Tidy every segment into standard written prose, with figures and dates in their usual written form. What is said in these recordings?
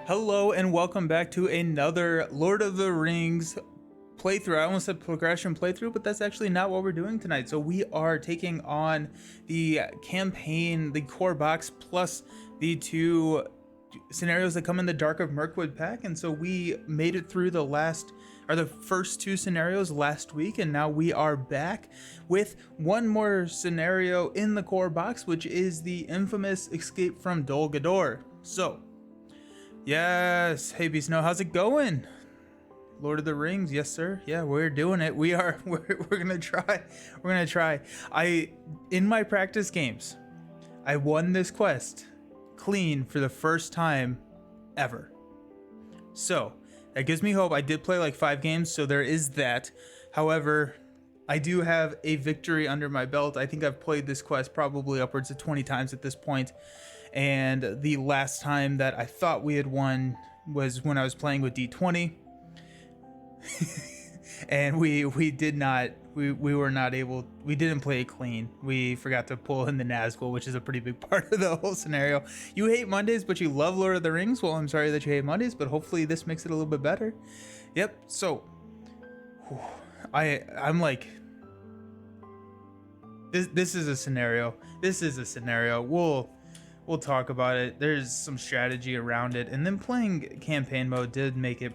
Hello and welcome back to another Lord of the Rings playthrough. I almost said progression playthrough, but that's actually not what we're doing tonight. So we are taking on the campaign, the core box, plus the two scenarios that come in the Dark of Mirkwood pack. And so we made it through the first two scenarios last week, and now we are back with one more scenario in the core box, which is the infamous escape from Dol Guldur. So yes, hey Beast Snow, how's it going? Lord of the Rings, yes sir. Yeah, we're doing it. We're gonna try. We're gonna try. In my practice games, I won this quest clean for the first time ever. So that gives me hope. I did play like 5 games, so there is that. However, I do have a victory under my belt. I think I've played this quest probably upwards of 20 times at this point. And the last time that I thought we had won was when I was playing with D20. And we were not able, we didn't play it clean. We forgot to pull in the Nazgul, which is a pretty big part of the whole scenario. You hate Mondays, but you love Lord of the Rings. Well, I'm sorry that you hate Mondays, but hopefully this makes it a little bit better. Yep, so I'm like, this is a scenario. This is a scenario. We'll talk about it. There's some strategy around it, and then playing campaign mode did make it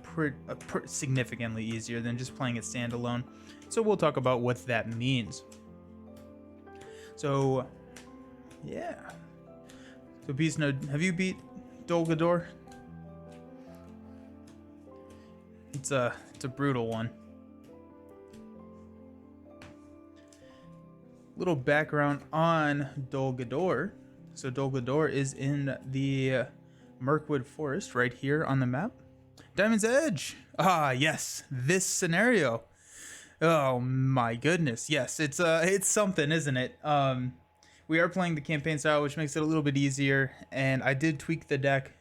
significantly easier than just playing it standalone. So we'll talk about what that means. So yeah. So Beast Node, have you beat Dol Guldur? It's a brutal one. Little background on Dol Guldur. So Dol Guldur is in the Mirkwood Forest right here on the map. Diamond's Edge. Ah, yes, this scenario. Oh my goodness, yes, it's something, isn't it? We are playing the campaign style, which makes it a little bit easier, and I did tweak the deck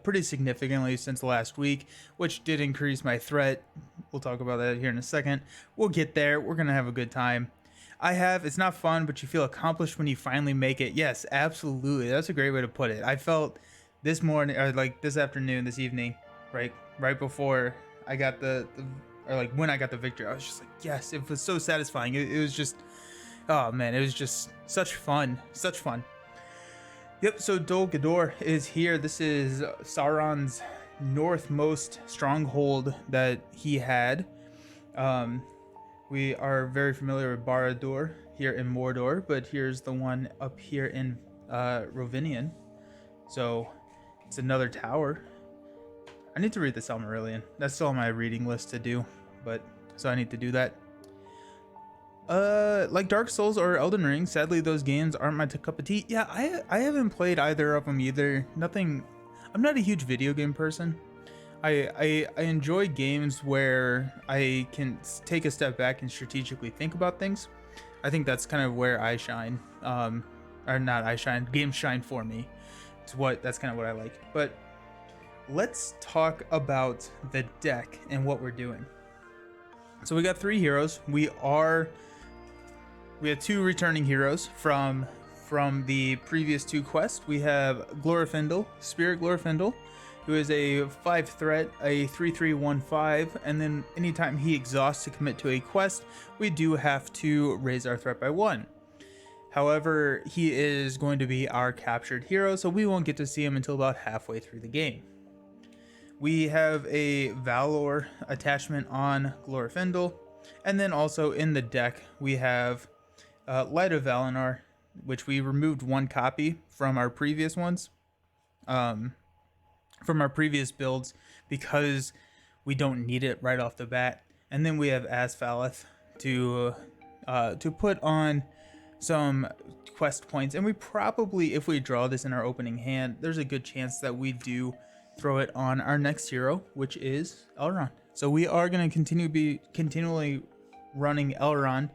pretty significantly since last week, which did increase my threat. We'll talk about that here in a second. We'll get there. We're gonna have a good time. It's not fun, but you feel accomplished when you finally make it. Yes, absolutely. That's a great way to put it. I felt this morning, or like this afternoon, this evening, right before I got when I got the victory, I was just like, yes, it was so satisfying. It was just, oh man, it was just such fun. Yep, so Dol Guldur is here. This is Sauron's northmost stronghold that he had. We are very familiar with Barad-dûr here in Mordor, but here's the one up here in Rovinion. So it's another tower. I need to read the Silmarillion. That's still on my reading list to do, so I need to do that. Like Dark Souls or Elden Ring, sadly those games aren't my cup of tea. Yeah, I haven't played either of them either. Nothing. I'm not a huge video game person. I enjoy games where I can take a step back and strategically think about things. I think that's kind of where I shine. Or not I shine, games shine for me. That's kind of what I like. But let's talk about the deck and what we're doing. So we got 3 heroes. We have 2 returning heroes from the previous 2 quests. We have Glorfindel, Spirit Glorfindel, who is a 5 threat, a 3/3/1/5, and then anytime he exhausts to commit to a quest, we do have to raise our threat by 1. However, he is going to be our captured hero, so we won't get to see him until about halfway through the game. We have a Valor attachment on Glorfindel, and then also in the deck we have Light of Valinor, which we removed 1 copy from our previous ones. From our previous builds, because we don't need it right off the bat. And then we have Asfaleth to put on some quest points, and we probably, if we draw this in our opening hand, there's a good chance that we do throw it on our next hero, which is Elrond. So we are going to continually running Elrond.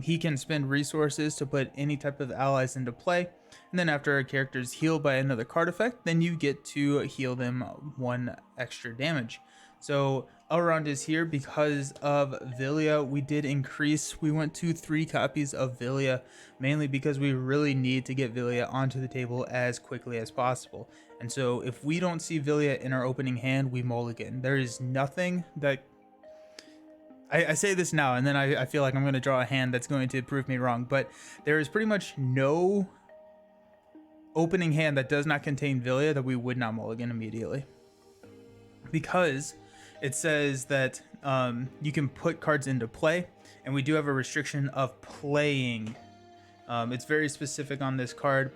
He can spend resources to put any type of allies into play. And then after a character is healed by another card effect, then you get to heal them 1 extra damage. So Elrond is here because of Vilya. We did increase, we went to 3 copies of Vilya, mainly because we really need to get Vilya onto the table as quickly as possible. And so if we don't see Vilya in our opening hand, we mulligan. There is nothing that, I say this now and then I feel like I'm going to draw a hand that's going to prove me wrong, but there is pretty much no opening hand that does not contain Vilya that we would not mulligan immediately. Because it says that you can put cards into play, and we do have a restriction of playing. It's very specific on this card.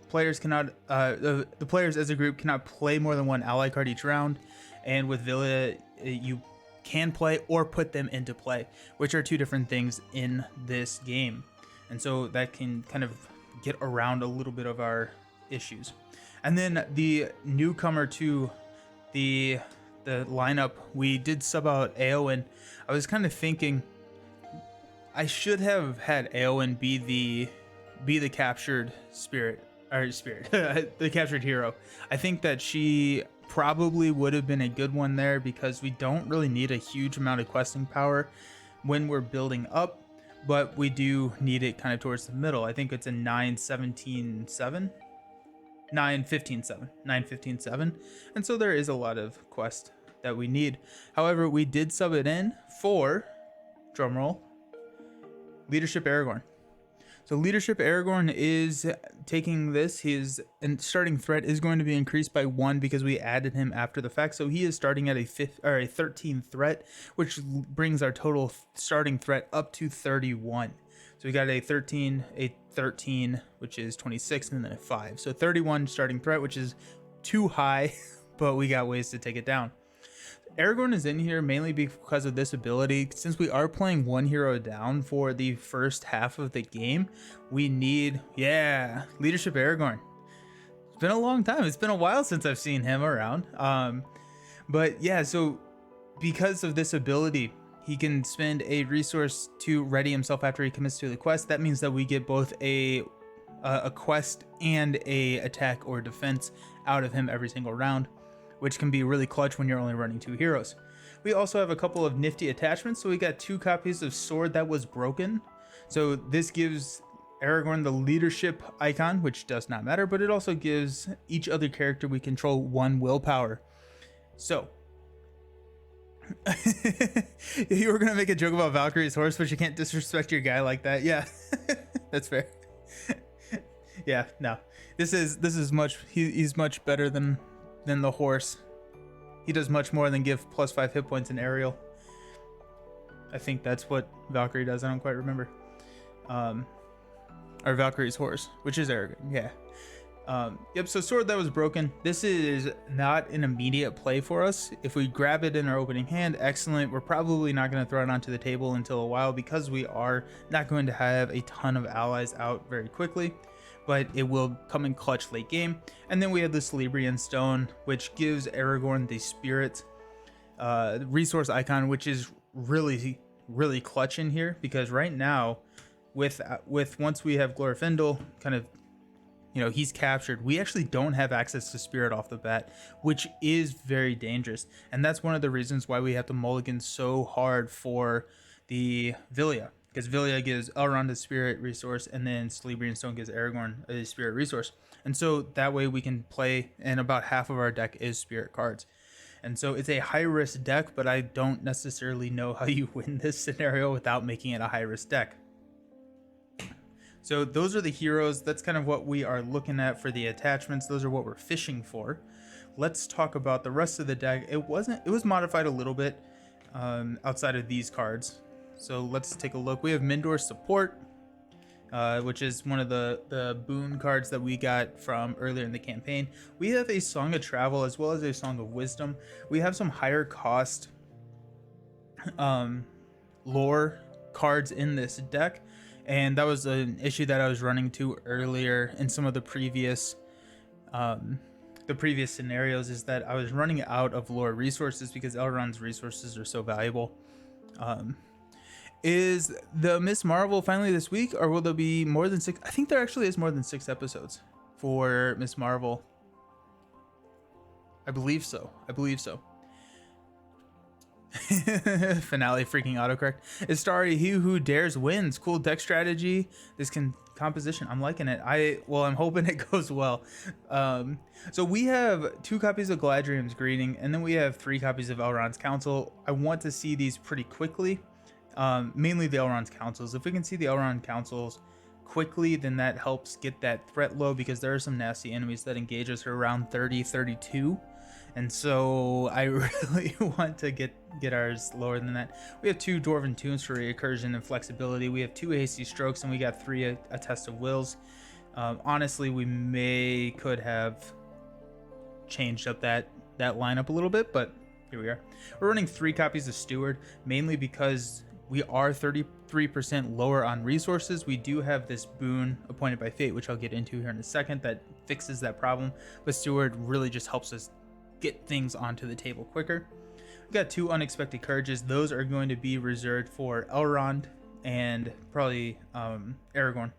Players cannot, the players as a group cannot play more than 1 ally card each round, and with Vilya, you can play or put them into play, which are 2 different things in this game. And so that can kind of get around a little bit of our issues. And then the newcomer to the lineup, we did sub out Eowyn. I was kind of thinking I should have had Eowyn be the captured spirit, the captured hero. I think that she probably would have been a good one there because we don't really need a huge amount of questing power when we're building up, but we do need it kind of towards the middle. I think it's a 9-17-7. 9-15-7, and so there is a lot of quest that we need. However, we did sub it in for, drumroll, Leadership Aragorn. So Leadership Aragorn is taking this. His starting threat is going to be increased by 1 because we added him after the fact. So he is starting at a 13 threat, which brings our total starting threat up to 31. So we got a 13, which is 26, and then a 5. So 31 starting threat, which is too high, but we got ways to take it down. Aragorn is in here mainly because of this ability. Since we are playing 1 hero down for the first half of the game, we need, Leadership Aragorn. It's been a long time. It's been a while since I've seen him around. But yeah, so because of this ability, he can spend a resource to ready himself after he commits to the quest. That means that we get both a quest and a attack or defense out of him every single round, which can be really clutch when you're only running 2 heroes. We also have a couple of nifty attachments. So we got 2 copies of Sword That Was Broken. So this gives Aragorn the leadership icon, which does not matter, but it also gives each other character we control 1 willpower. So you were gonna make a joke about Valkyrie's horse, but you can't disrespect your guy like that. Yeah, that's fair. Yeah, no, this is much. He's much better than the horse. He does much more than give +5 hit points in aerial. I think that's what Valkyrie does. I don't quite remember. Or Valkyrie's horse, which is Aragorn. Yeah. Yep, so Sword That Was Broken. This is not an immediate play for us. If we grab it in our opening hand, excellent. We're probably not going to throw it onto the table until a while because we are not going to have a ton of allies out very quickly, but it will come in clutch late game. And then we have the Celebrian Stone, which gives Aragorn the spirit resource icon, which is really clutch in here because right now with once we have Glorfindel kind of, you know, he's captured, we actually don't have access to spirit off the bat, which is very dangerous. And that's one of the reasons why we have to mulligan so hard for the Vilya, because Vilya gives Elrond a spirit resource and then Celebrian Stone gives Aragorn a spirit resource. And so that way we can play, and about half of our deck is spirit cards. And so it's a high risk deck, but I don't necessarily know how you win this scenario without making it a high risk deck. So those are the heroes. That's kind of what we are looking at for the attachments. Those are what we're fishing for. Let's talk about the rest of the deck. It was modified a little bit outside of these cards. So let's take a look. We have Mindor Support, which is one of the boon cards that we got from earlier in the campaign. We have a Song of Travel as well as a Song of Wisdom. We have some higher cost lore cards in this deck, and that was an issue that I was running to earlier in some of the previous scenarios, is that I was running out of lore resources because Elrond's resources are so valuable. Is the Miss Marvel finally this week, or will there be more than 6? I think there actually is more than 6 episodes for Miss Marvel. I believe so. Finale freaking autocorrect. Istari, he who dares wins. Cool deck strategy. This composition, I'm liking it. I'm hoping it goes well. So we have 2 copies of Galadriel's Greeting, and then we have 3 copies of Elrond's Council. I want to see these pretty quickly. Mainly the Elrond's Councils. If we can see the Elrond Councils quickly, then that helps get that threat low, because there are some nasty enemies that engage us around 30, 32. And so I really want to get ours lower than that. We have 2 Dwarven Tunes for recursion and flexibility. We have 2 Hasty Strokes, and we got 3 a Test of Wills. Honestly, we could have changed up that lineup a little bit, but here we are. We're running 3 copies of Steward, mainly because we are 33% lower on resources. We do have this boon appointed by fate, which I'll get into here in a second, that fixes that problem. But Steward really just helps us get things onto the table quicker. We got 2 unexpected courages. Those are going to be reserved for Elrond and probably Aragorn.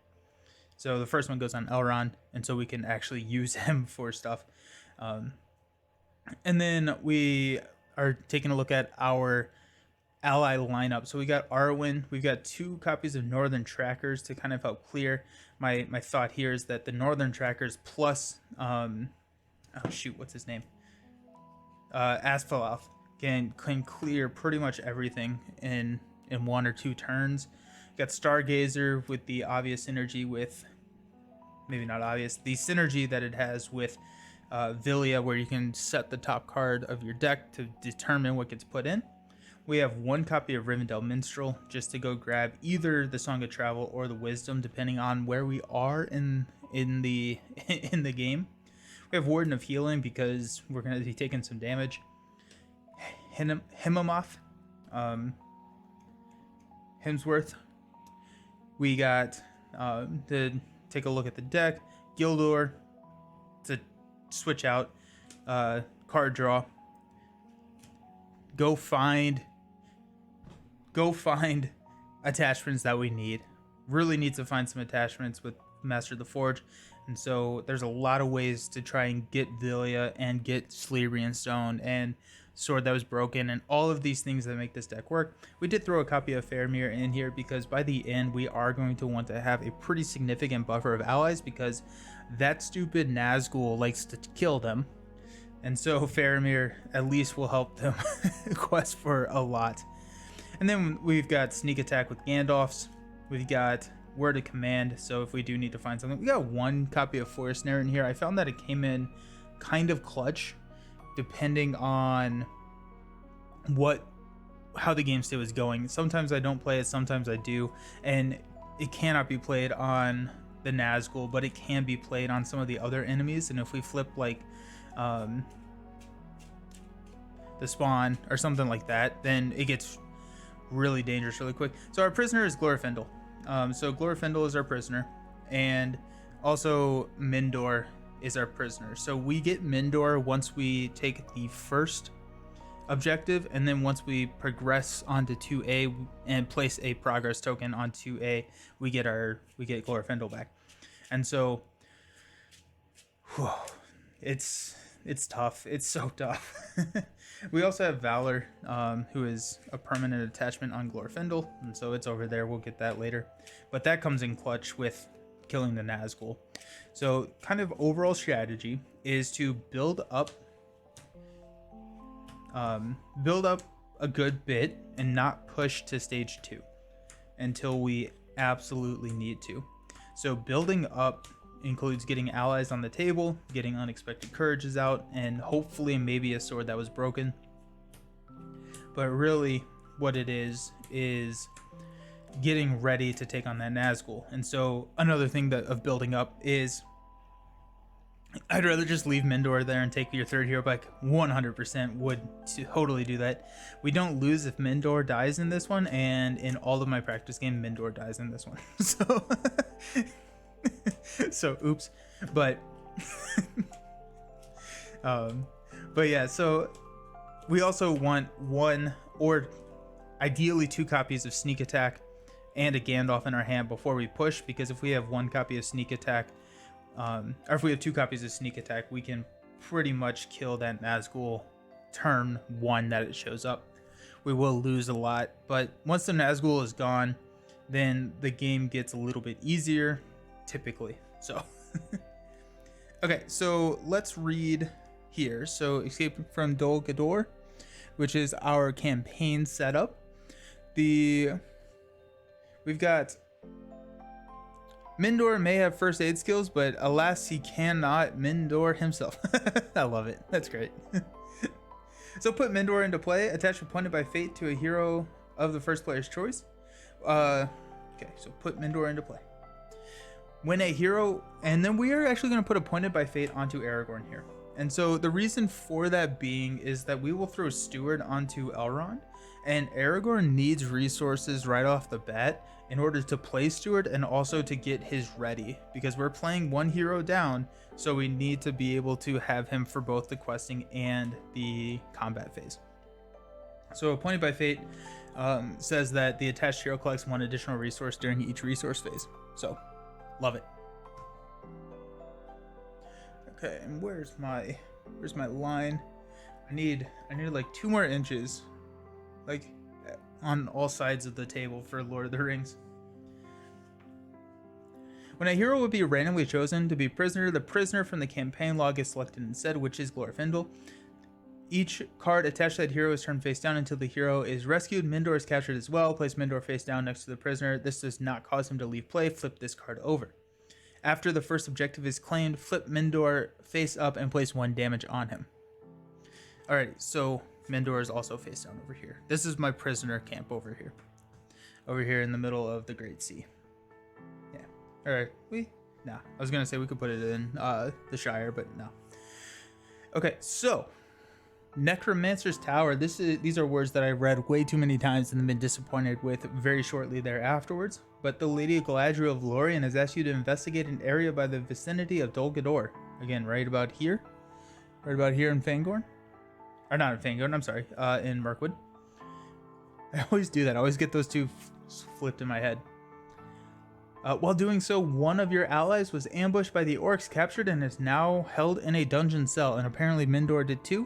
So the first one goes on Elrond, and so we can actually use him for stuff. And then we are taking a look at our ally lineup. So we got Arwen. We've got 2 copies of Northern Trackers to kind of help clear. My thought here is that the Northern Trackers plus what's his name? Asphaleth can clear pretty much everything in 1 or 2 turns. Got Stargazer with the obvious synergy with, maybe not obvious, the synergy that it has with Villia, where you can set the top card of your deck to determine what gets put in. We have 1 copy of Rivendell Minstrel, just to go grab either the Song of Travel or the Wisdom, depending on where we are in the game. We have Warden of Healing because we're going to be taking some damage. Himmamoth, Hemsworth. We got to take a look at the deck. Guldur to switch out, card draw. Go find attachments that we need. Really need to find some attachments with Master of the Forge. And so there's a lot of ways to try and get Villia and get Sleerian Stone and Sword That Was Broken and all of these things that make this deck work. We did throw a copy of Faramir in here because by the end we are going to want to have a pretty significant buffer of allies, because that stupid Nazgul likes to kill them. And so Faramir at least will help them quest for a lot. And then we've got Sneak Attack with Gandalf's. We've got Word of Command, so if we do need to find something. We got 1 copy of Forest Snare in here. I found that it came in kind of clutch, depending on how the game state was going. Sometimes I don't play it, sometimes I do, and it cannot be played on the Nazgul, but it can be played on some of the other enemies. And if we flip like the Spawn or something like that, then it gets really dangerous really quick. So our prisoner is Glorfindel. So Glorfindel is our prisoner, and also Mindor is our prisoner. So we get Mindor once we take the first objective, and then once we progress onto 2A and place a progress token on 2A, we get Glorfindel back. And so it's tough. It's so tough. We also have Valor, who is a permanent attachment on Glorfindel, and so it's over there. We'll get that later. But that comes in clutch with killing the Nazgul. So kind of overall strategy is to build up a good bit and not push to stage 2 until we absolutely need to. So building up includes getting allies on the table, getting unexpected courages out, and hopefully maybe a sword that was broken. But really what it is getting ready to take on that Nazgul. And so another thing of building up is I'd rather just leave Mindor there and take your third hero back. 100% would totally do that. We don't lose if Mindor dies in this one, and in all of my practice game, Mindor dies in this one. So oops. But yeah, so we also want 1 or ideally 2 copies of Sneak Attack and a Gandalf in our hand before we push, because if we have 1 copy of Sneak Attack, or if we have 2 copies of Sneak Attack, we can pretty much kill that Nazgul turn 1 that it shows up. we will lose a lot. But once the Nazgul is gone, then the game gets a little bit easier, typically. So, okay, so let's read here. So, escape from Dol Guldur, which is our campaign setup. We've got Mindor may have first aid skills, but alas, he cannot Mindor himself. I love it. That's great. So put Mindor into play. Attach appointed by fate to a hero of the first player's choice. Okay, so put Mindor into play. When a hero, and then we are actually going to put appointed by fate onto Aragorn here. And so the reason for that being is that we will throw Steward onto Elrond, and Aragorn needs resources right off the bat in order to play Steward and also to get his ready, because we're playing one hero down, so we need to be able to have him for both the questing and the combat phase. So appointed by fate says that the attached hero collects one additional resource during each resource phase. So love it. Okay, and where's my line? I need like 2 more inches, like on all sides of the table for Lord of the Rings. When a hero would be randomly chosen to be prisoner, the prisoner from the campaign log is selected instead, which is Glorfindel. Each card attached to that hero is turned face down until the hero is rescued. Mindor is captured as well. Place Mindor face down next to the prisoner. This does not cause him to leave play. Flip this card over. After the first objective is claimed, flip Mindor face up and place 1 damage on him. Alright, so Mindor is also face down over here. This is my prisoner camp over here. Over here in the middle of the Great Sea. Yeah. Alright, nah. I was gonna say we could put it in the Shire, but no. Okay, so Necromancer's Tower. These are words that I read way too many times and been disappointed with very shortly there afterwards. But the Lady Galadriel of Lorien has asked you to investigate an area by the vicinity of Dol Guldur. Again, right about here. Right about here in Fangorn. Or not in Fangorn, I'm sorry. In Mirkwood. I always do that. I always get those two flipped in my head. While doing so, one of your allies was ambushed by the orcs, captured, and is now held in a dungeon cell. And apparently Mindor did too.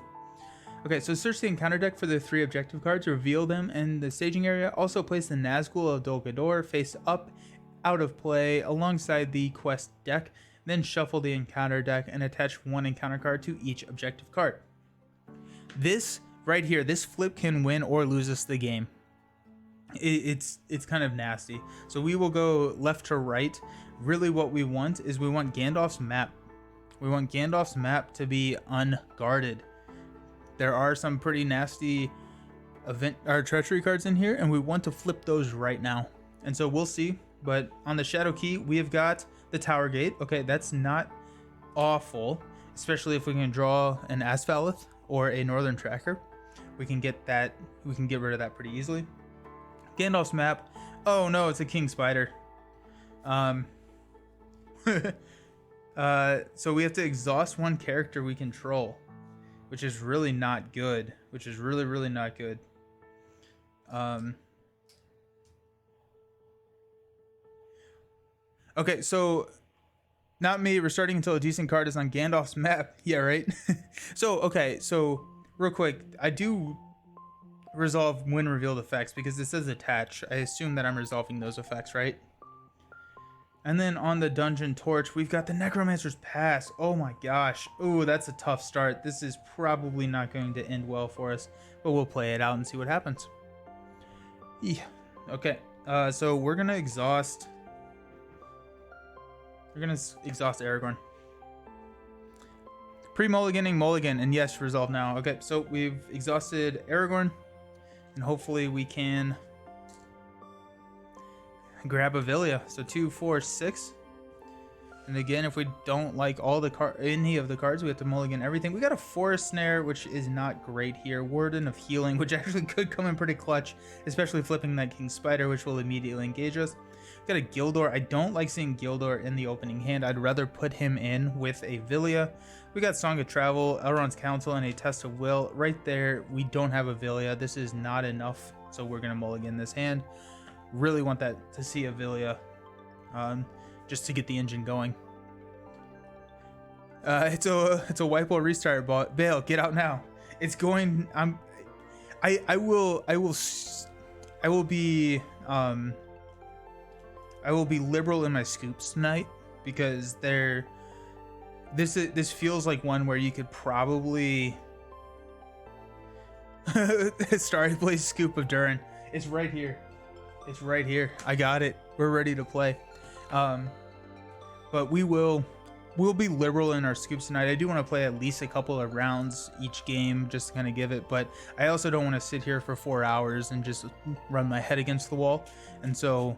Okay, so search the encounter deck for the 3 objective cards, reveal them in the staging area. Also place the Nazgul of Dol Guldur face up, out of play, alongside the quest deck. Then shuffle the encounter deck and attach 1 encounter card to each objective card. This right here, this flip can win or lose us the game. It's kind of nasty. So we will go left to right. Really what we want is we want Gandalf's map. We want Gandalf's map to be unguarded. There are some pretty nasty event or treachery cards in here, and we want to flip those right now. And so we'll see. But on the Shadow Key, we have got the Tower Gate. Okay, that's not awful, especially if we can draw an Asphalith or a Northern Tracker. We can get that. We can get rid of that pretty easily. Gandalf's map. Oh no, it's a King Spider. So we have to exhaust 1 character we control, which is really not good. Which is really not good. Okay, so not me restarting until a decent card is on Gandalf's map. Yeah, right? Okay, so real quick, I do resolve when revealed effects because it says attach. I assume that I'm resolving those effects, right? And then on the Dungeon Torch, we've got the Necromancer's Pass. Oh my gosh. Ooh, that's a tough start. This is probably not going to end well for us, but we'll play it out and see what happens. Yeah. Okay, so we're gonna exhaust... We're gonna exhaust Aragorn. Pre-mulliganing mulligan, and yes, resolve now. Okay, so we've exhausted Aragorn, and hopefully we can grab Avilia. So 2, 4, 6. And again, if we don't like any of the cards, we have to mulligan everything. We got a Forest Snare, which is not great here. Warden of Healing, which actually could come in pretty clutch, especially flipping that King Spider, which will immediately engage us. Got a Gildor. I don't like seeing Gildor in the opening hand. I'd rather put him in with a Villia. We got Song of Travel, Elrond's Counsel, and a Test of Will. Right there, we don't have a Villia. This is not enough, so we're going to mulligan this hand. Really want that to see a Villia, just to get the engine going. It's a wipe or restart, but Bale, get out now. It's going... I will be I will be liberal in my scoops tonight because this feels like one where you could probably Sorry, play Scoop of Durin. It's right here. It's right here. I got it. We're ready to play. But we'll be liberal in our scoops tonight. I do want to play at least a couple of rounds each game just to kind of give it, but I also don't want to sit here for 4 hours and just run my head against the wall. And so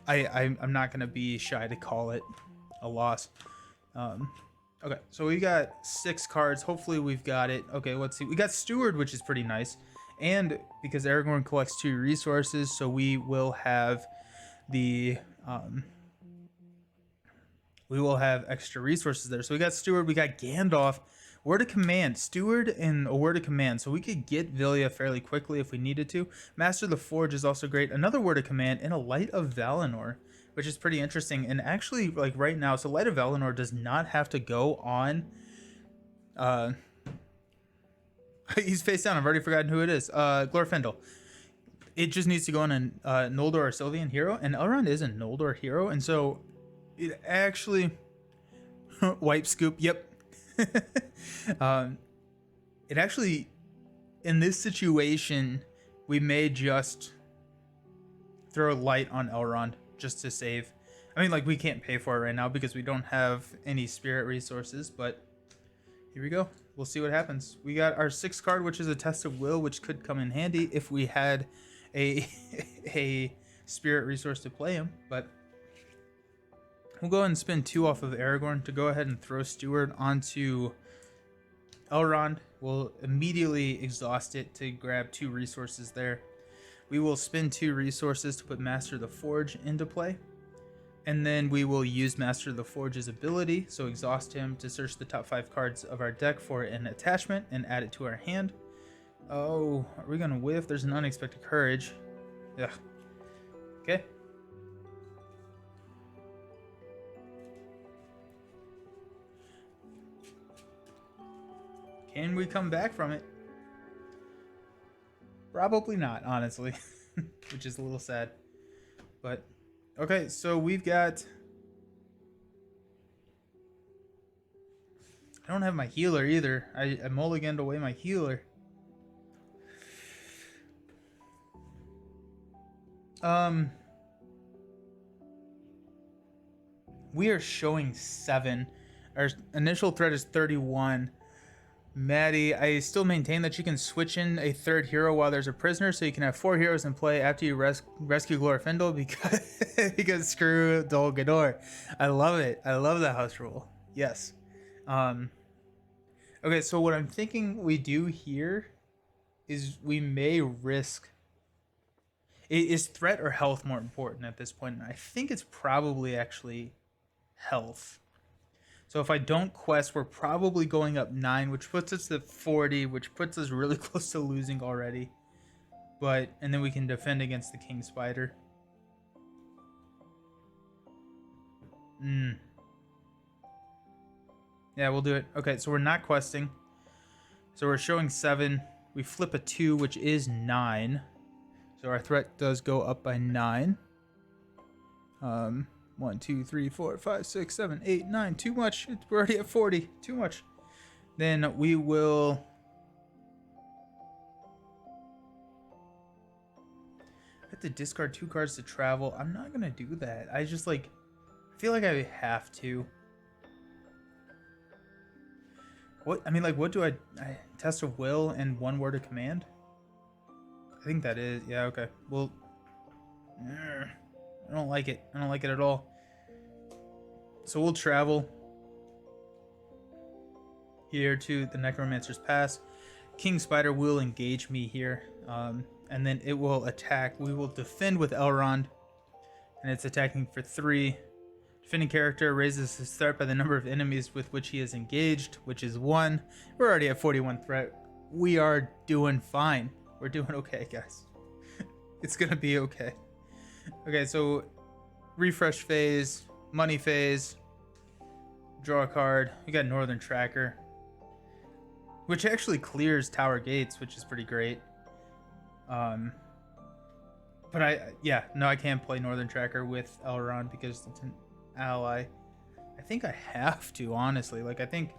I'm not going to be shy to call it a loss. Okay, so we got 6 cards. Hopefully we've got it. Okay, let's see. We got Steward, which is pretty nice. And because Aragorn collects 2 resources, so we will have the we will have extra resources there. So we got Steward, we got Gandalf, word of command, Steward, and a word of command. So we could get Vilya fairly quickly if we needed to. Master of the Forge is also great. Another word of command, and a Light of Valinor, which is pretty interesting. And actually, like right now, so Light of Valinor does not have to go on. He's face down. I've already forgotten who it is. Glorfindel. It just needs to go on a Noldor or Sylvian hero, and Elrond is a Noldor hero, and so it actually wipe scoop. Yep. It actually, in this situation, we may just throw light on Elrond just to save. I mean, like, we can't pay for it right now because we don't have any spirit resources, but here we go. We'll see what happens. We got our 6th card, which is a Test of Will, which could come in handy if we had a spirit resource to play him, but we'll go ahead and spend 2 off of Aragorn to go ahead and throw Steward onto Elrond. We'll immediately exhaust it to grab 2 resources there. We will spend 2 resources to put Master of the Forge into play. And then we will use Master of the Forge's ability, so exhaust him to search the top 5 cards of our deck for an attachment and add it to our hand. Oh, are we going to whiff? There's an Unexpected Courage. Yeah. Okay. Can we come back from it? Probably not, honestly, which is a little sad. But, okay, so we've got... I don't have my healer either. I mulliganed away my healer. We are showing 7. Our initial threat is 31. Maddie, I still maintain that you can switch in a 3rd hero while there's a prisoner, so you can have 4 heroes in play after you rescue Glorfindel because screw Dol Guldur. I love it. I love the house rule. Yes. Okay, so what I'm thinking we do here is we may risk... Is threat or health more important at this point? I think it's probably actually health. So if I don't quest, we're probably going up 9, which puts us at 40, which puts us really close to losing already. And then we can defend against the King Spider. Yeah, we'll do it. Okay, so we're not questing. So we're showing 7. We flip a 2, which is 9. So our threat does go up by 9. 1, 2, 3, 4, 5, 6, 7, 8, 9. Too much. We're already at 40. Too much. Then we will... I have to discard 2 cards to travel. I'm not going to do that. I just, like... I feel like I have to. What? I mean, like, what do I Test of Will and 1 word of command? I think that is... Yeah, okay. Well... I don't like it. I don't like it at all. So we'll travel here to the Necromancer's Pass. King Spider will engage me here, and then it will attack. We will defend with Elrond, and it's attacking for 3. Defending character raises his threat by the number of enemies with which he is engaged, which is 1. We're already at 41 threat. We are doing fine. We're doing okay, guys. It's gonna be okay. Okay, so refresh phase, money phase, draw a card. We got Northern Tracker, which actually clears Tower Gates, which is pretty great. Um, but I can't play Northern Tracker with Elrond because it's an ally. I think I have to, honestly. Like, I think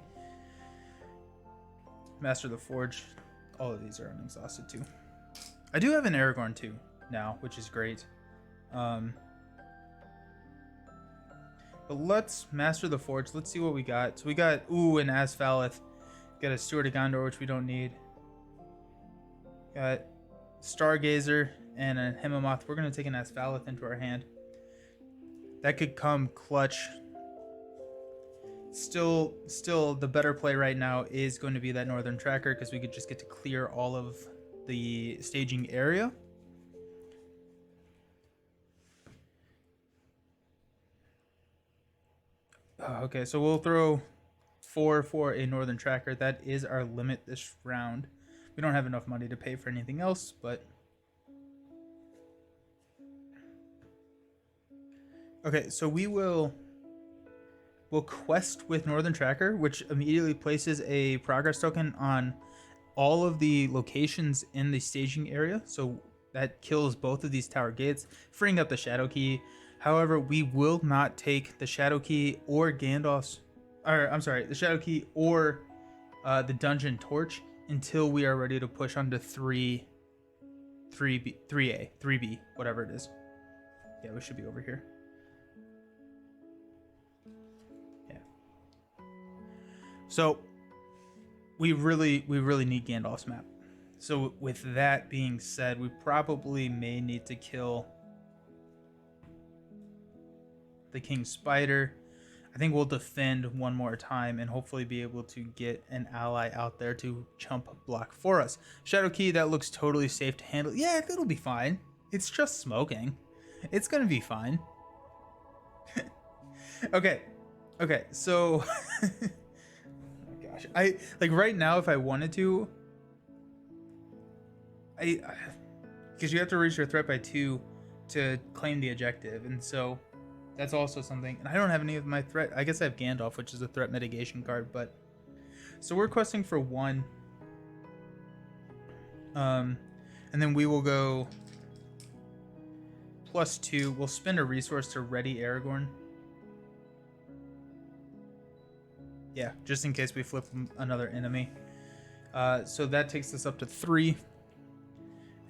Master of the Forge, all of these are unexhausted too. I do have an Aragorn too now, which is great. But let's Master the Forge. Let's see what we got. So we got, an Asfaleth. Got a Steward of Gondor, which we don't need. Got Stargazer and a Hemamoth. We're going to take an Asfaleth into our hand. That could come clutch. Still, the better play right now is going to be that Northern Tracker because we could just get to clear all of the staging area. Okay, so we'll throw 4 for a Northern Tracker. That is our limit this round. We don't have enough money to pay for anything else, but... Okay, so we'll quest with Northern Tracker, which immediately places a progress token on all of the locations in the staging area. So that kills both of these tower gates, freeing up the Shadow Key. However, we will not take the Shadow Key or the Shadow Key or the Dungeon Torch until we are ready to push onto 3B, whatever it is. Yeah, we should be over here. Yeah. So we really need Gandalf's map. So with that being said, we probably may need to kill the King Spider. I think we'll defend one more time and hopefully be able to get an ally out there to chump block for us. Shadow Key, that looks totally safe to handle. Yeah, it'll be fine. It's just smoking. It's gonna be fine. Okay, so oh my gosh, I like right now if I wanted to, because you have to reach your threat by 2 to claim the objective, and so that's also something. And I don't have any of my threat. I guess I have Gandalf, which is a threat mitigation card, but so we're questing for 1. And then we will go +2. We'll spend a resource to ready Aragorn. Yeah, just in case we flip another enemy. So that takes us up to 3.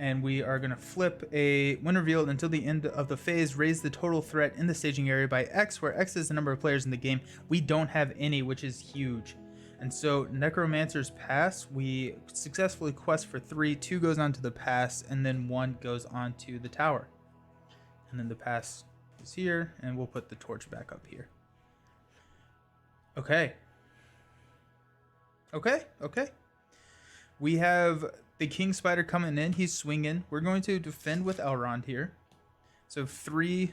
And we are going to flip a when revealed until the end of the phase, raise the total threat in the staging area by X, where X is the number of players in the game. We don't have any, which is huge. And so Necromancer's Pass, we successfully quest for 3. 2 goes on to the pass, and then 1 goes on to the tower. And then the pass is here, and we'll put the torch back up here. Okay. We have the King Spider coming in. He's swinging. We're going to defend with Elrond here. So 3,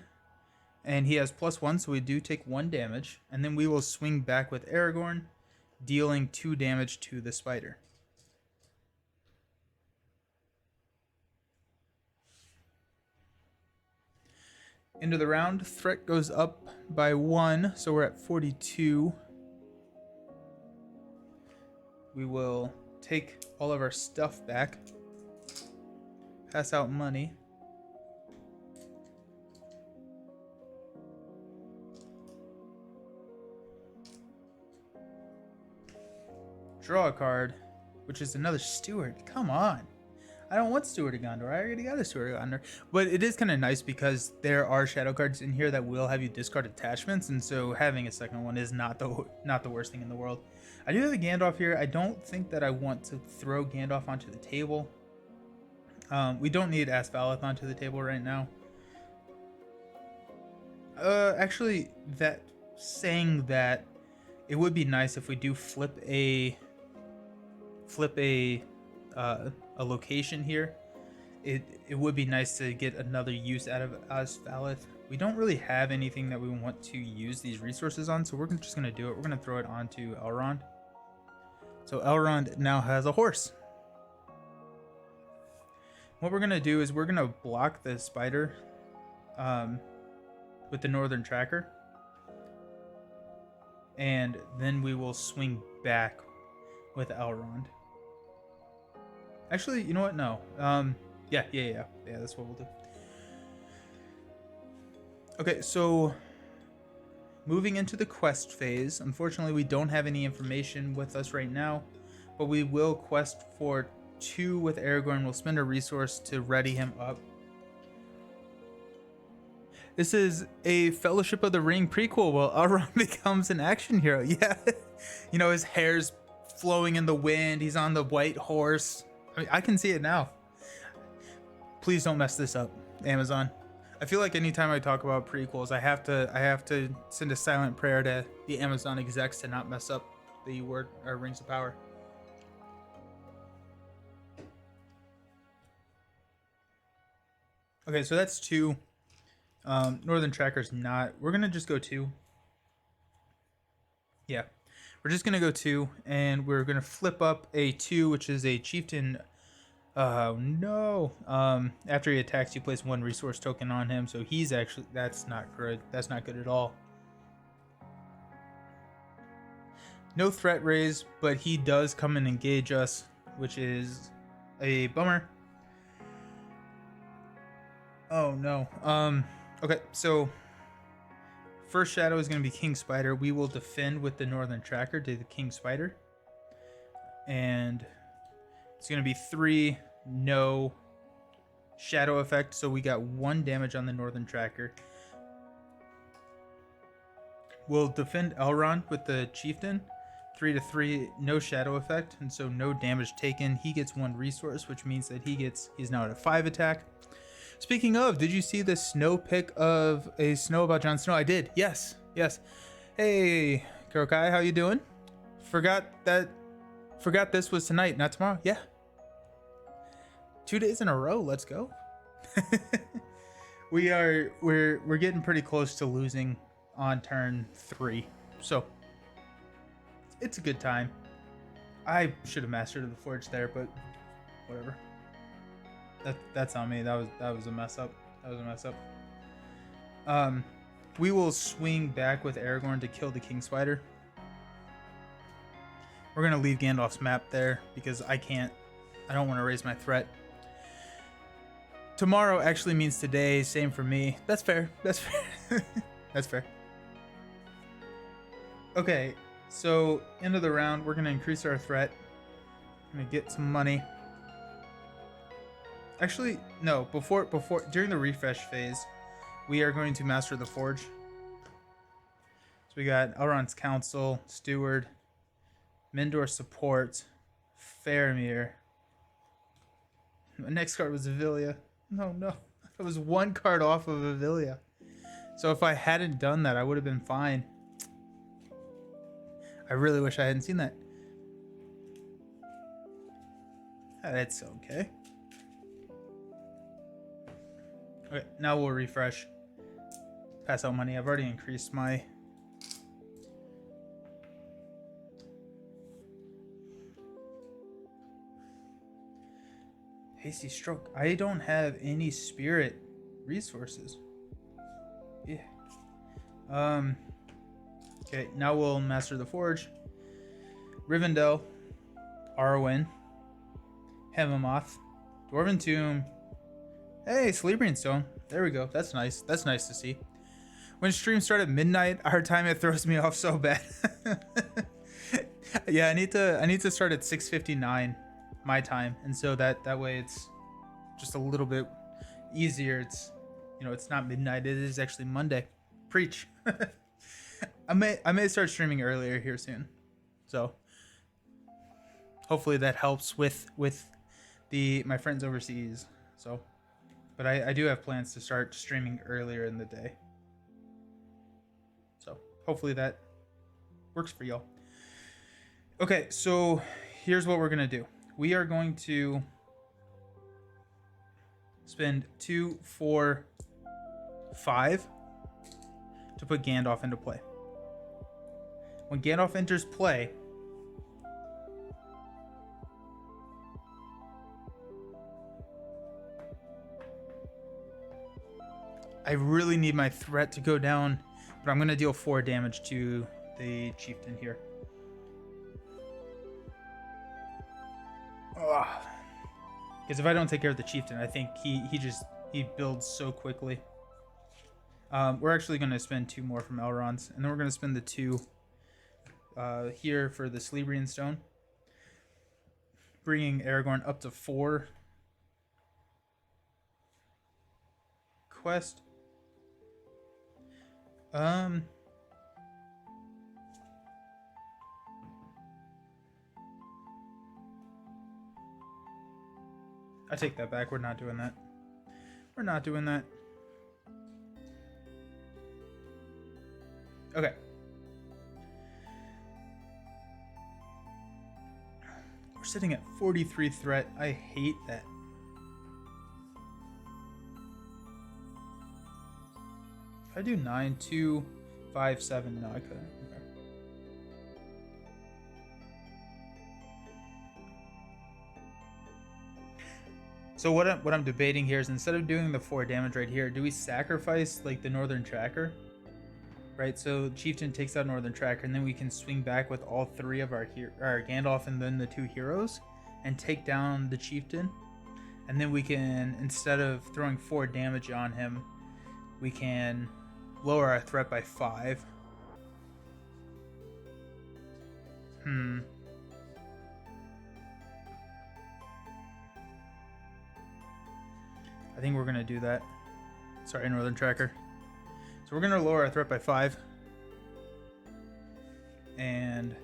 and he has +1, so we do take 1 damage. And then we will swing back with Aragorn, dealing 2 damage to the spider. End of the round, threat goes up by 1, so we're at 42. We will take all of our stuff back, pass out money, draw a card, which is another Steward. Come on. I don't want Steward of Gondor. I already got a Steward of Gondor. But it is kind of nice because there are shadow cards in here that will have you discard attachments, and so having a second one is not the worst thing in the world. I do have a Gandalf here. I don't think that I want to throw Gandalf onto the table. We don't need Asfaleth onto the table right now. Actually, saying that, it would be nice if we do flip a location here. It would be nice to get another use out of Asfaleth. We don't really have anything that we want to use these resources on, so we're just going to do it. We're going to throw it onto Elrond. So Elrond now has a horse. What we're going to do is we're going to block the spider with the Northern Tracker. And then we will swing back with Elrond. Actually, you know what? No. Yeah, that's what we'll do. Okay, so moving into the quest phase. Unfortunately, we don't have any information with us right now, but we will quest for 2 with Aragorn. We'll spend a resource to ready him up. This is a Fellowship of the Ring prequel. Well, Elrond becomes an action hero. Yeah, you know, his hair's flowing in the wind. He's on the white horse. I mean, I can see it now. Please don't mess this up, Amazon. I feel like anytime I talk about prequels, I have to send a silent prayer to the Amazon execs to not mess up the word or Rings of Power. Okay, so that's 2. Northern Tracker's not. We're gonna just go 2. Yeah, we're just gonna go 2, and we're gonna flip up a 2, which is a chieftain. Oh no. After he attacks, you place 1 resource token on him, so he's actually, that's not good. That's not good at all. No threat raise, but he does come and engage us, which is a bummer. Oh no. Okay, so first shadow is going to be King Spider. We will defend with the Northern Tracker to the King Spider. And it's going to be 3, no shadow effect. So we got 1 damage on the Northern Tracker. We'll defend Elrond with the Chieftain. 3 to 3, no shadow effect. And so no damage taken. He gets 1 resource, which means that he's now at a 5 attack. Speaking of, did you see the snow pic of a snow about Jon Snow? I did. Yes. Hey, Kurokai, how you doing? Forgot this was tonight, not tomorrow. Yeah. 2 days in a row. Let's go. We're getting pretty close to losing on turn 3. So it's a good time. I should have mastered the forge there, but whatever. That's on me. That was a mess up. We will swing back with Aragorn to kill the King Spider. We're gonna leave Gandalf's map there because I don't want to raise my threat. Tomorrow actually means today. Same for me. That's fair. That's fair. Okay, so end of the round, we're gonna increase our threat. I'm gonna get some money. Actually, no, before during the refresh phase, we are going to master the forge. So we got Elrond's Council, Steward, Mendor Support, Faramir. My next card was Avilia. No. I was 1 card off of Avilia. So if I hadn't done that, I would have been fine. I really wish I hadn't seen that. That's okay. Okay, now we'll refresh. Pass out money. I've already increased my... Hasty Stroke. I don't have any spirit resources. Yeah. Okay, now we'll master the forge. Rivendell, Arwen, Hemamoth, Dwarven Tomb. Hey, Celebrian Stone. There we go. That's nice. That's nice to see. When streams start at midnight, our time, it throws me off so bad. Yeah, I need to start at 6:59 my time, and so that way it's just a little bit easier. It's, you know, it's not midnight. It is actually Monday. Preach. I may start streaming earlier here soon, so hopefully that helps with my friends overseas. So. But I do have plans to start streaming earlier in the day. So hopefully that works for y'all. Okay, so here's what we're going to do. We are going to spend 2, 4, 5 to put Gandalf into play. When Gandalf enters play, I really need my threat to go down, but I'm going to deal 4 damage to the chieftain here. Because if I don't take care of the chieftain, I think he builds so quickly. We're actually going to spend 2 more from Elrond's, and then we're going to spend the 2 here for the Celebrian Stone, bringing Aragorn up to 4 quest. I take that back. We're not doing that. We're not doing that. Okay. We're sitting at 43 threat. I hate that. If I do 9, 2, 5, 7, no, I couldn't. Okay. So what I'm debating here is, instead of doing the 4 damage right here, do we sacrifice like the Northern Tracker? Right, so Chieftain takes out Northern Tracker, and then we can swing back with all 3 of our Gandalf and then the 2 heroes and take down the Chieftain. And then we can, instead of throwing 4 damage on him, we can lower our threat by 5. I think we're gonna do that. Sorry, Northern Tracker. So we're gonna lower our threat by 5. And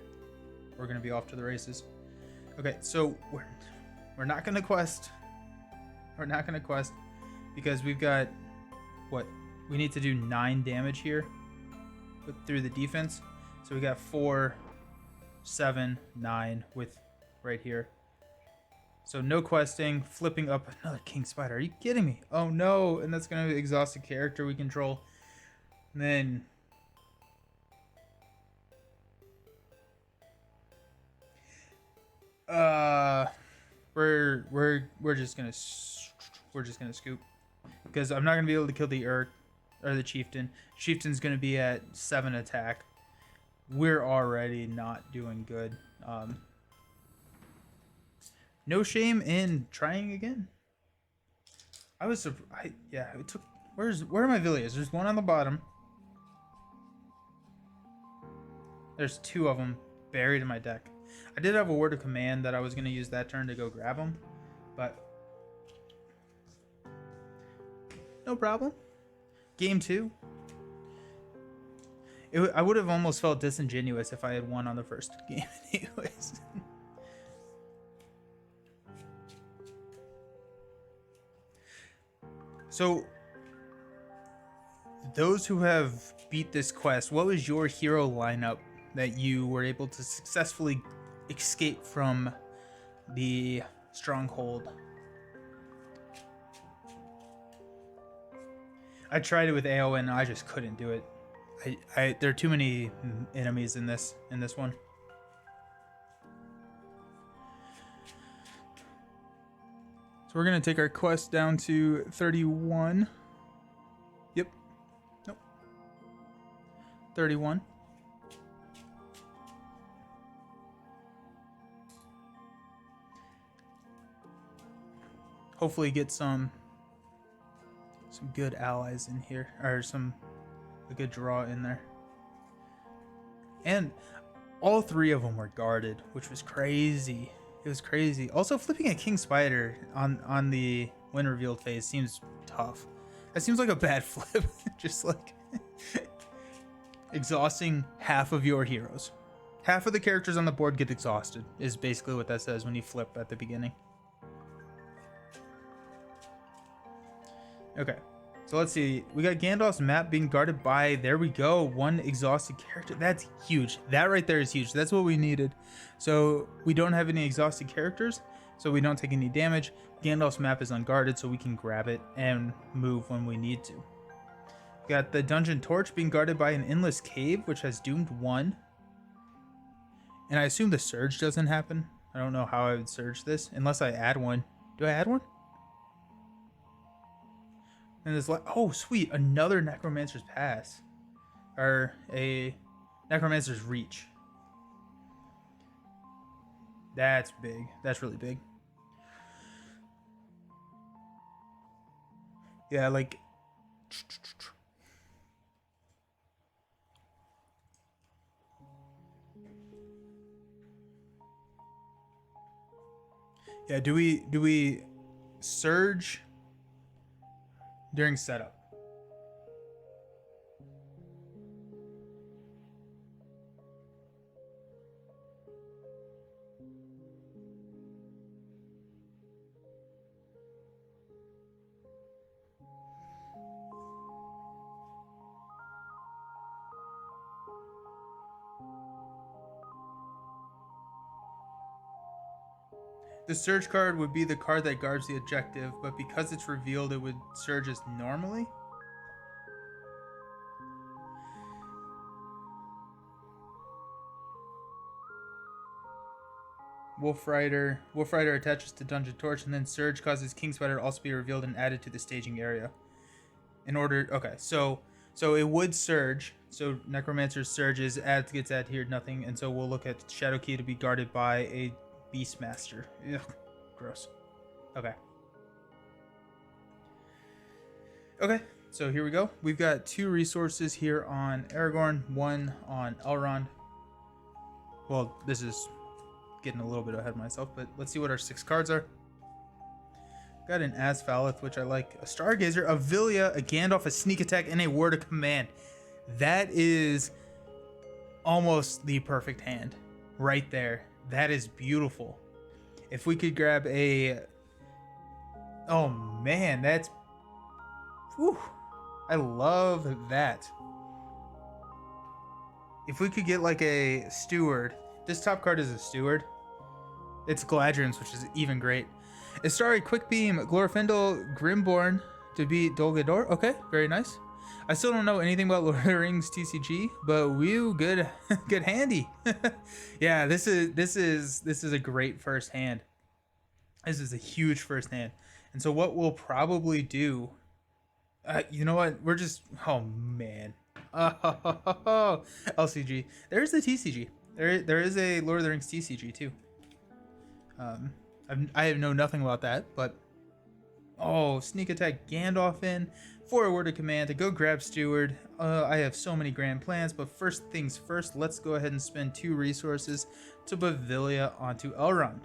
we're gonna be off to the races. Okay, so we're not gonna quest. We're not gonna quest because we've got what? We need to do 9 damage here through the defense. So we got 4, 7, 9 with right here. So no questing, flipping up another King Spider. Are you kidding me? Oh no, and that's gonna exhaust a character we control. And then we're just gonna scoop, because I'm not gonna be able to kill the Urk or the Chieftain. Chieftain's gonna be at 7 attack. We're already not doing good. No shame in trying again. I was surprised. Yeah, it took. Where are my Villiers? There's 1 on the bottom. There's 2 of them buried in my deck. I did have a word of command that I was going to use that turn to go grab them, but no problem. Game 2. I would have almost felt disingenuous if I had won on the first game anyways. So, those who have beat this quest, what was your hero lineup that you were able to successfully escape from the stronghold? I tried it with AO and I just couldn't do it. There are too many enemies in this one. So we're gonna take our quest down to 31. Yep. Nope. 31. Hopefully get some good allies in here, or a good draw in there. And all 3 of them were guarded, which was crazy. It was crazy. Also, flipping a King Spider on the when revealed phase seems tough. That seems like a bad flip. Just like exhausting half of your heroes. Half of the characters on the board get exhausted, is basically what that says when you flip at the beginning. Okay, so let's see. We got Gandalf's map being guarded by, there we go, 1 exhausted character. That's huge. That right there is huge. That's what we needed. So we don't have any exhausted characters, so we don't take any damage. Gandalf's map is unguarded, so we can grab it and move when we need to. We got the Dungeon Torch being guarded by an Endless Cave, which has doomed 1. And I assume the Surge doesn't happen. I don't know how I would Surge this, unless I add 1. Do I add 1? And there's like, oh sweet, another Necromancer's Pass, or a Necromancer's Reach. That's big. That's really big. Yeah, like... Yeah, do we surge during setup? The surge card would be the card that guards the objective, but because it's revealed, it would surge as normally. Wolf Rider attaches to Dungeon Torch, and then Surge causes King Spider to also be revealed and added to the staging area. In order, okay, so it would surge. So Necromancer's surges gets adhered nothing, and so we'll look at Shadow Key to be guarded by a Beastmaster. Ugh, gross. Okay. Okay, so here we go. We've got 2 resources here on Aragorn, 1 on Elrond. Well, this is getting a little bit ahead of myself, but let's see what our 6 cards are. Got an Asfaleth, which I like. A Stargazer, a Villia, a Gandalf, a Sneak Attack, and a Word of Command. That is almost the perfect hand right there. That is beautiful. If we could grab a... Oh man, that's... Whew. I love that. If we could get like a Steward. This top card is a Steward. It's Galadriel's, which is even great. Istari, Quick Beam, Glorfindel, Grimborn to beat Dol Guldur. Okay, very nice. I still don't know anything about Lord of the Rings TCG, but good handy. Yeah, this is a great first hand. This is a huge first hand. And so what we'll probably do, you know what? We're just, oh man. LCG. There's the TCG. There is a Lord of the Rings TCG too. I know nothing about that, but Sneak Attack Gandalf in for a Word of Command to go grab Steward. I have so many grand plans, but first things first, let's go ahead and spend 2 resources to put Villia onto Elrond.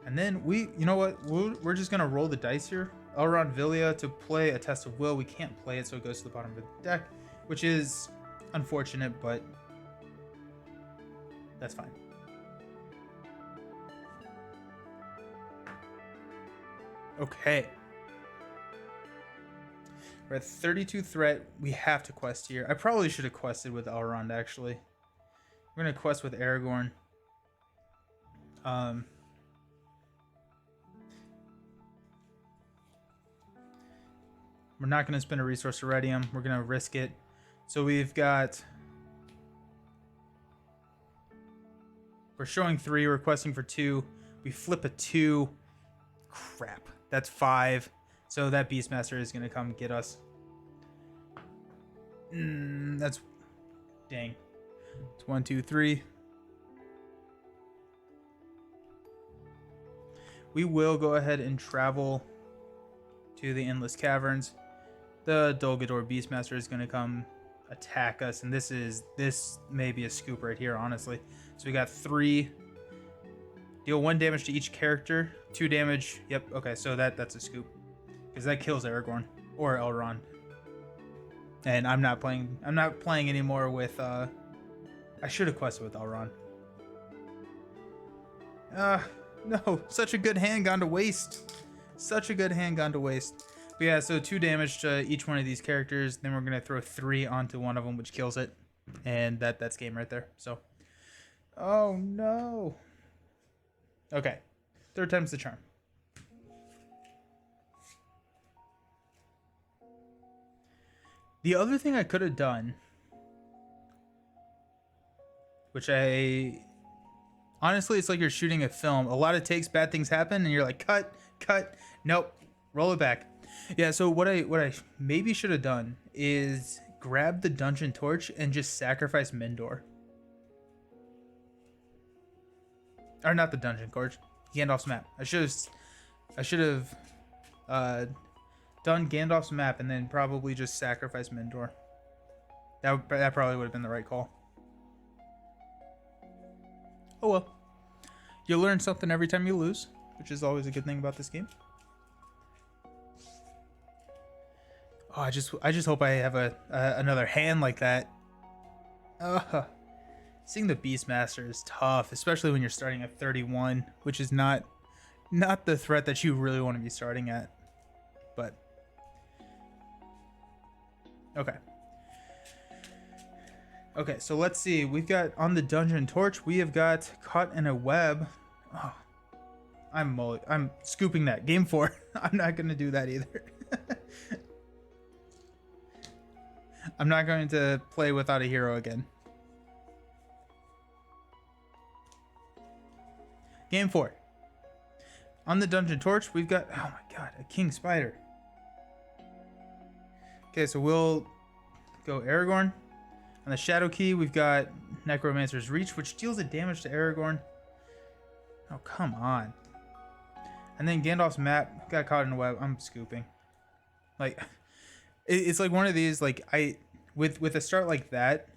And then you know what? We're just gonna roll the dice here. Elrond Villia to play a Test of Will. We can't play it, so it goes to the bottom of the deck, which is unfortunate, but that's fine. Okay. We're at 32 threat. We have to quest here. I probably should have quested with Elrond, actually. We're going to quest with Aragorn. We're not going to spend a resource to ready him. We're going to risk it. So we've got... We're showing 3. We're questing for 2. We flip a 2. Crap. That's 5. So that Beastmaster is going to come get us. That's... Dang. It's 1, 2, 3. We will go ahead and travel to the Endless Caverns. The Dol Guldur Beastmaster is going to come attack us. And this may be a scoop right here, honestly. So we got 3. Deal 1 damage to each character. 2 damage. Yep. Okay, so that's a scoop. Because that kills Aragorn. Or Elrond. And I'm not playing anymore with... I should have quested with Elrond. No. Such a good hand gone to waste. Such a good hand gone to waste. But yeah, so 2 damage to each one of these characters. Then we're going to throw 3 onto one of them, which kills it. And that's game right there. So... Oh, no. Okay. 3rd time's the charm. The other thing I could have done, which honestly, it's like you're shooting a film. A lot of takes, bad things happen, and you're like, cut, nope, roll it back. Yeah, so what I maybe should have done is grab the Dungeon Torch and just sacrifice Mendor. Or not the Dungeon Torch, Gandalf's map. I should have done Gandalf's map and then probably just sacrifice Mendor. That probably would have been the right call. Oh well. You learn something every time you lose, which is always a good thing about this game. Oh, I just hope I have another hand like that. Seeing the Beastmaster is tough, especially when you're starting at 31, which is not the threat that you really want to be starting at. But okay, so let's see. We've got on the Dungeon Torch, we have got Caught in a Web. Oh, I'm scooping that. Game 4. I'm not going to do that either. I'm not going to play without a hero again. Game 4. On the Dungeon Torch, we've got, oh my god, a King Spider. Okay, so we'll go Aragorn. On the Shadow Key, we've got Necromancer's Reach, which deals a damage to Aragorn. Oh, come on. And then Gandalf's map got Caught in a Web. I'm scooping. Like, it's like one of these, like, with a start like that,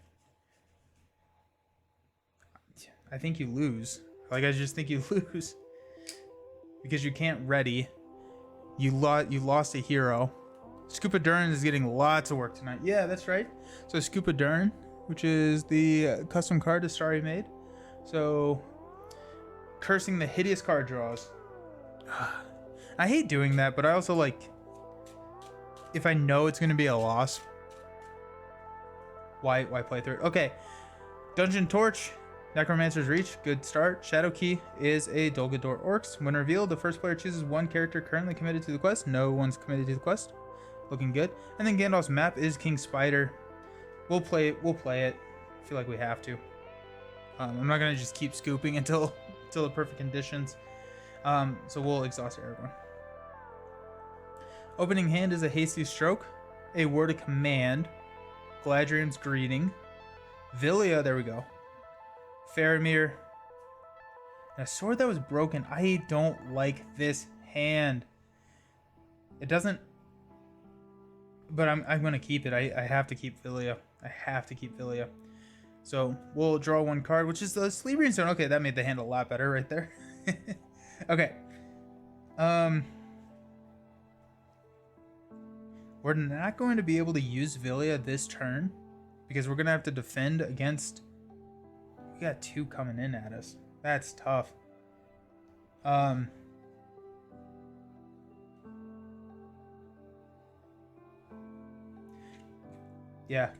I think you lose. Like, I just think you lose. Because you can't ready. You lost a hero. Scupa Durin is getting lots of work tonight. Yeah, that's right. So Scupa Durin, which is the custom card Astari made. So cursing the hideous card draws. I hate doing that, but I also like, if I know it's gonna be a loss, why play through it? Okay. Dungeon Torch, Necromancer's Reach, good start. Shadow Key is a Dol Guldur Orcs. When revealed, the first player chooses one character currently committed to the quest. No one's committed to the quest. Looking good. And then Gandalf's map is King Spider. We'll play it. I feel like we have to. I'm not gonna just keep scooping until the perfect conditions. So we'll exhaust Aragorn. Opening hand is a Hasty Stroke, a Word of Command, Galadriel's Greeting, Villia, there we go, Faramir, and a sword that was broken. I don't like this hand. It doesn't, but I'm gonna keep it. I have to keep Villia. I have to keep Villia. So we'll draw one card, which is the Sleeping Stone. Okay, that made the hand a lot better right there. Okay. We're not going to be able to use Villia this turn because we're gonna have to defend against. We got two coming in at us. That's tough. Yeah.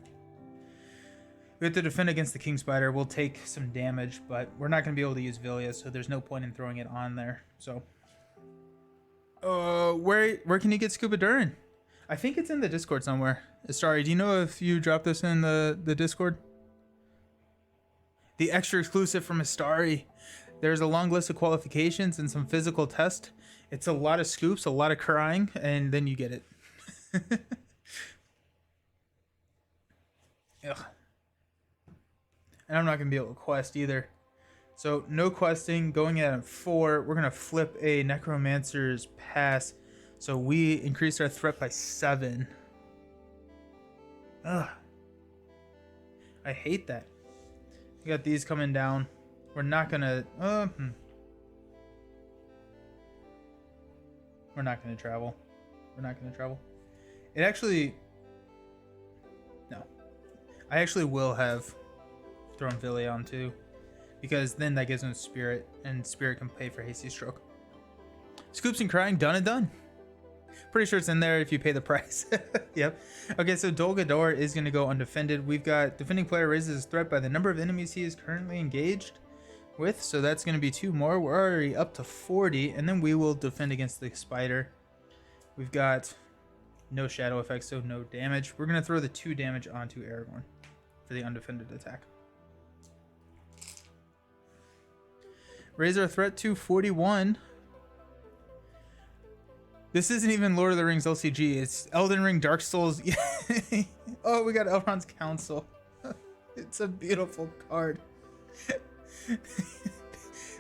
We have to defend against the King Spider. We'll take some damage, but we're not going to be able to use Villia, so there's no point in throwing it on there. So, where can you get Scuba Durin? I think it's in the Discord somewhere. Sorry, do you know if you dropped this in the Discord? The extra exclusive from Astari. There's a long list of qualifications and some physical tests. It's a lot of scoops, a lot of crying, and then you get it. Ugh. And I'm not going to be able to quest either. So no questing, going at 4. We're going to flip a Necromancer's Pass. So we increased our threat by 7. Ugh. I hate that. We got these coming down. We're not going to... We're not going to travel. We're not going to travel. It actually... No. I actually will have thrown Villia on too, because then that gives him Spirit, and Spirit can pay for Hasty Stroke. Scoops and Crying, done and done. Pretty sure it's in there if you pay the price. Yep. Okay, so Dol Guldur is going to go undefended. We've got defending player raises his threat by the number of enemies he is currently engaged with, so that's going to be 2 more. We're already up to 40, and then we will defend against the Spider. We've got no shadow effects, so no damage. We're going to throw the 2 damage onto Aragorn for the undefended attack. Raise our threat to 41. This isn't even Lord of the Rings LCG. It's Elden Ring, Dark Souls. Oh, we got Elrond's Council. It's a beautiful card.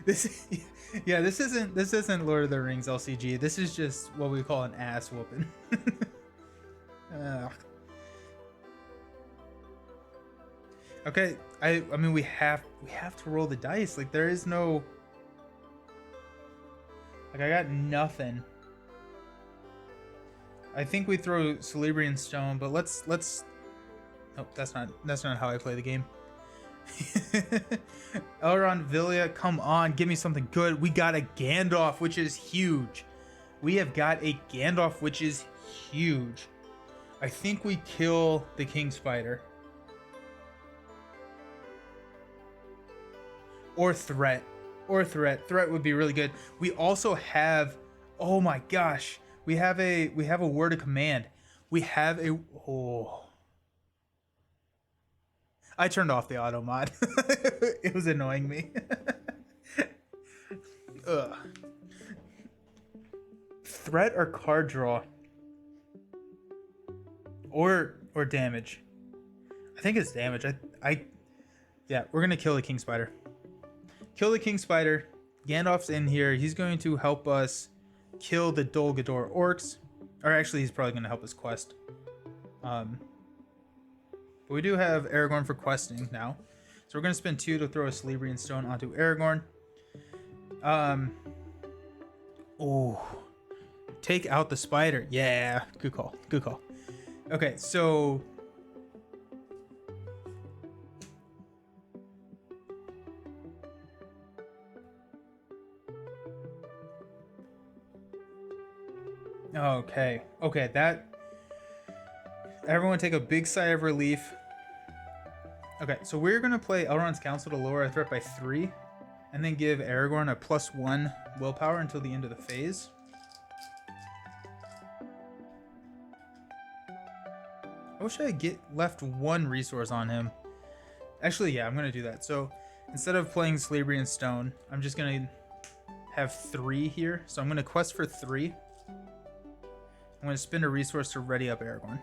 This, yeah, this isn't Lord of the Rings LCG. This is just what we call an ass whooping. Okay, I mean we have to roll the dice. Like there is no, like I got nothing. I think we throw Celebrian Stone, but let's. Oh, that's not how I play the game. Elrond Villia, come on, give me something good. We got a Gandalf, which is huge. We have got a Gandalf, which is huge. I think we kill the King Spider. Or Threat. Threat would be really good. We also have, oh my gosh, we have a word of command. We have a, oh. I turned off the auto mod. It was annoying me. Ugh. Threat or card draw? Or damage. I think it's damage. Yeah, we're gonna kill the King Spider. Kill the King Spider. Gandalf's in here. He's going to help us kill the Dol Guldur orcs. Or actually, he's probably going to help us quest. But we do have Aragorn for questing now. So we're going to spend 2 to throw a Celebrian Stone onto Aragorn. Oh. Take out the spider. Yeah. Good call. Good call. Okay, so... Okay, that... Everyone take a big sigh of relief. Okay, so we're going to play Elrond's Counsel to lower our threat by 3, and then give Aragorn a +1 willpower until the end of the phase. I wish I had left 1 resource on him. Actually, yeah, I'm going to do that. So instead of playing Celebrian Stone, I'm just going to have 3 here. So I'm going to quest for 3. I'm going to spend a resource to ready up Aragorn.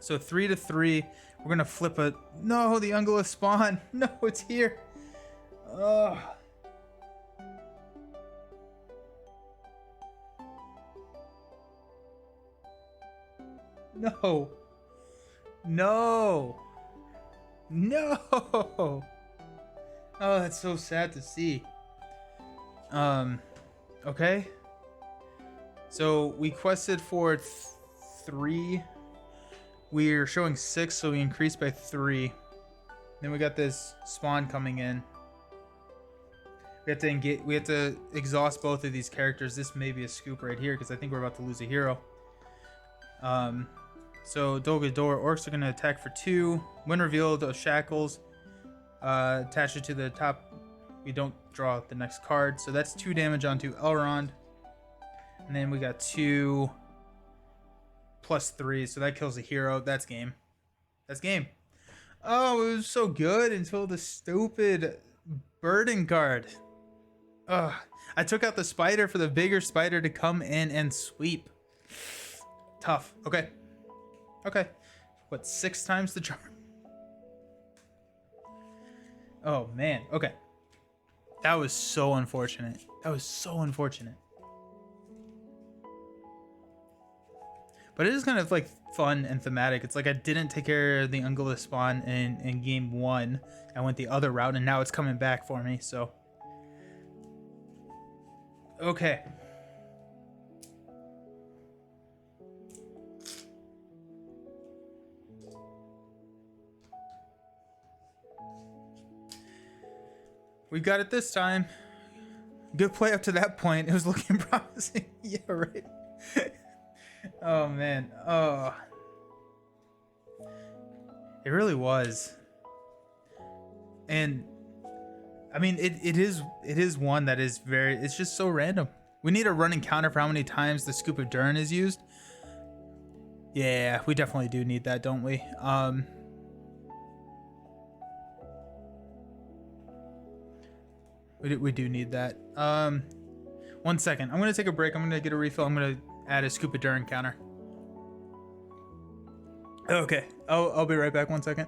So 3 to 3. We're going to flip a... No, the Ungolith spawn. No, it's here. Ugh. No. No. No. Oh, that's so sad to see. Okay. So we quested for 3. We're showing 6, so we increased by 3. Then we got this spawn coming in. We have to exhaust both of these characters. This may be a scoop right here because I think we're about to lose a hero. So Dol Guldur orcs are going to attack for 2. When revealed, shackles. Attach it to the top. We don't draw the next card, so that's 2 damage onto Elrond. And then we got 2 +3, so that kills a hero. That's game. That's game. Oh, it was so good until the stupid burden card. Ugh. I took out the spider for the bigger spider to come in and sweep. Tough. Okay. Okay. What, 6 times the charm? Oh, man. Okay. That was so unfortunate. That was so unfortunate. But it is kind of like fun and thematic. It's like I didn't take care of the Ungolith spawn in game 1. I went the other route, and now it's coming back for me. So, okay. We got it this time. Good play up to that point. It was looking promising. Yeah, right. Oh man, oh, it really was. And I mean, it is one that is very, it's just so random. We need a running counter for how many times the Scoop of Durin is used. Yeah, we definitely do need that, don't we? We do need that. 1 second. I'm gonna take a break. I'm gonna get a refill. I'm gonna add a Scoop of Durin counter. Okay, I'll be right back. 1 second.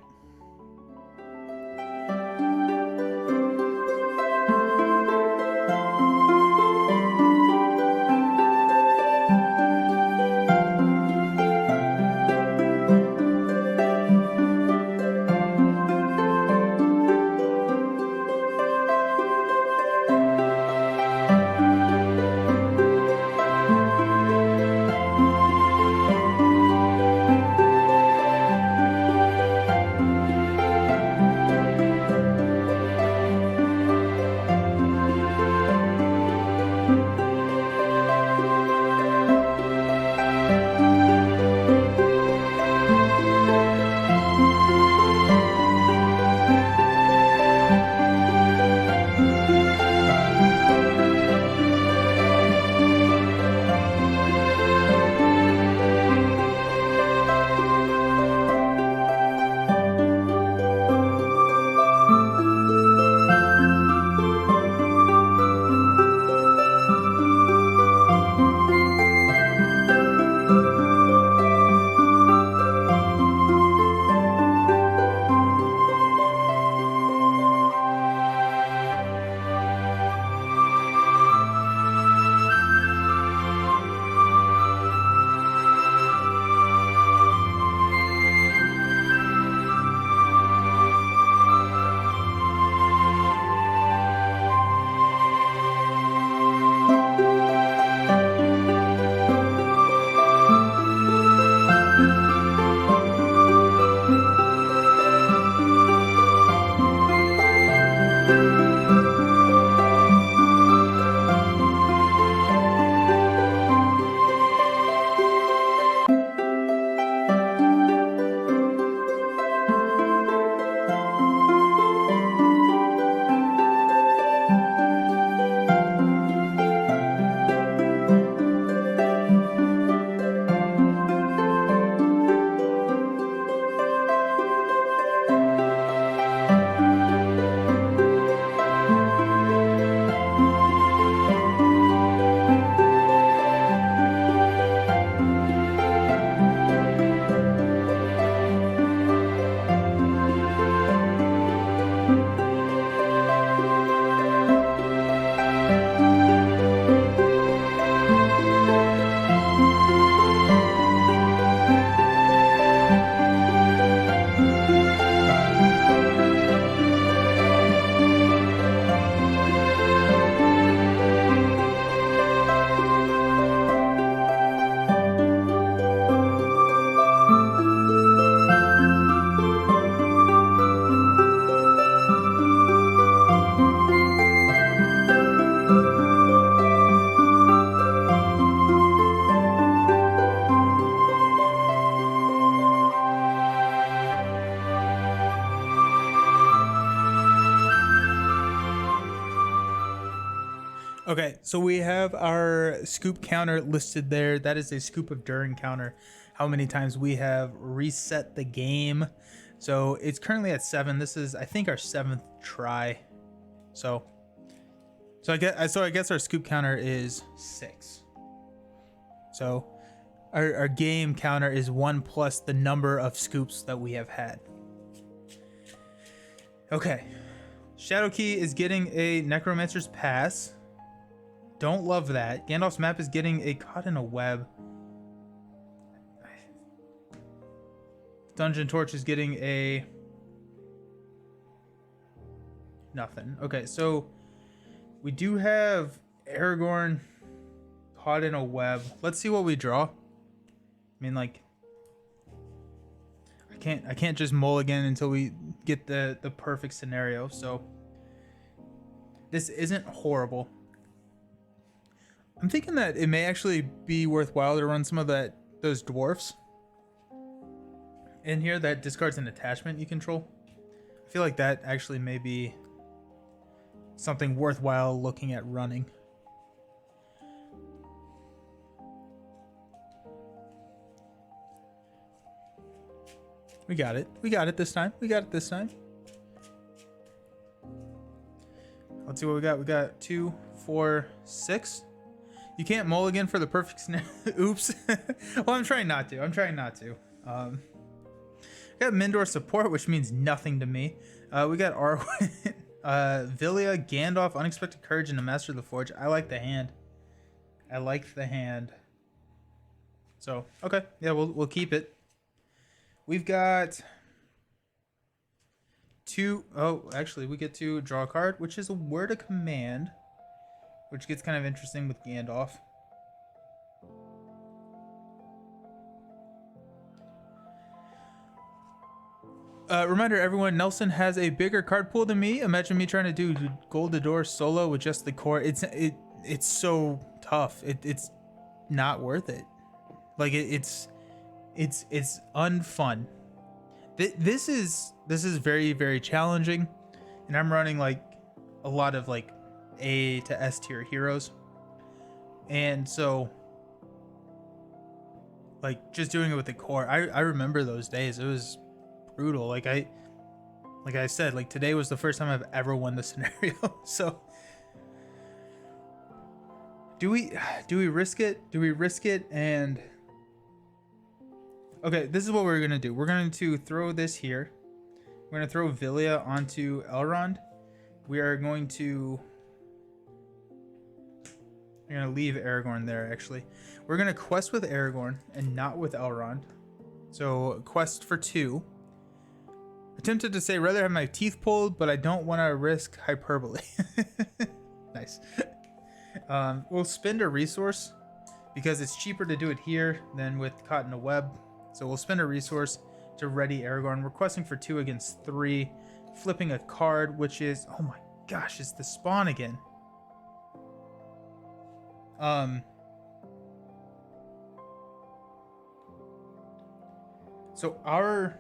Okay, so we have our scoop counter listed there. That is a scoop of Durin counter. How many times we have reset the game. So it's currently at 7. This is, I think, our 7th try. So I guess our scoop counter is 6. So our game counter is 1 plus the number of scoops that we have had. Okay. Shadowkey is getting a Necromancer's Pass. Don't love that. Gandalf's Map is getting a Caught in a Web. Dungeon Torch is getting a... nothing. Okay, so we do have Aragorn Caught in a Web. Let's see what we draw. I mean, like... I can't just mulligan until we get the perfect scenario, so... This isn't horrible. I'm thinking that it may actually be worthwhile to run some of those dwarfs in here that discards an attachment you control. I feel like that actually may be something worthwhile looking at running. We got it. We got it this time. We got it this time. Let's see what we got. We got 2, 4, 6. You can't mulligan for the perfect scenario. Oops. Well, I'm trying not to. Got Mindor support, which means nothing to me. We got Arwen, Villia, Gandalf, Unexpected Courage, and a Master of the Forge. I like the hand. So, okay. Yeah, we'll keep it. We've got 2... Oh, actually, we get to draw a card, which is a Word of Command, which gets kind of interesting with Gandalf. Reminder, everyone, Nelson has a bigger card pool than me. Imagine me trying to do Dol Guldur solo with just the core. It's so tough. It's not worth it. Like it's unfun. This is very, very challenging, and I'm running like a lot of like A to S tier heroes, and so like just doing it with the core, I remember those days. It was brutal. Like I said, like today was the first time I've ever won the scenario. So do we risk it? And okay, this is what we're gonna do. We're going to throw this here. We're gonna throw Villia onto Elrond. We're gonna leave Aragorn there, actually. We're gonna quest with Aragorn and not with Elrond. So quest for 2. Attempted to say rather have my teeth pulled, but I don't want to risk hyperbole. Nice. We'll spend a resource because it's cheaper to do it here than with Caught in a Web. So we'll spend a resource to ready Aragorn. We're questing for 2 against 3. Flipping a card, which is... Oh my gosh, it's the spawn again. So our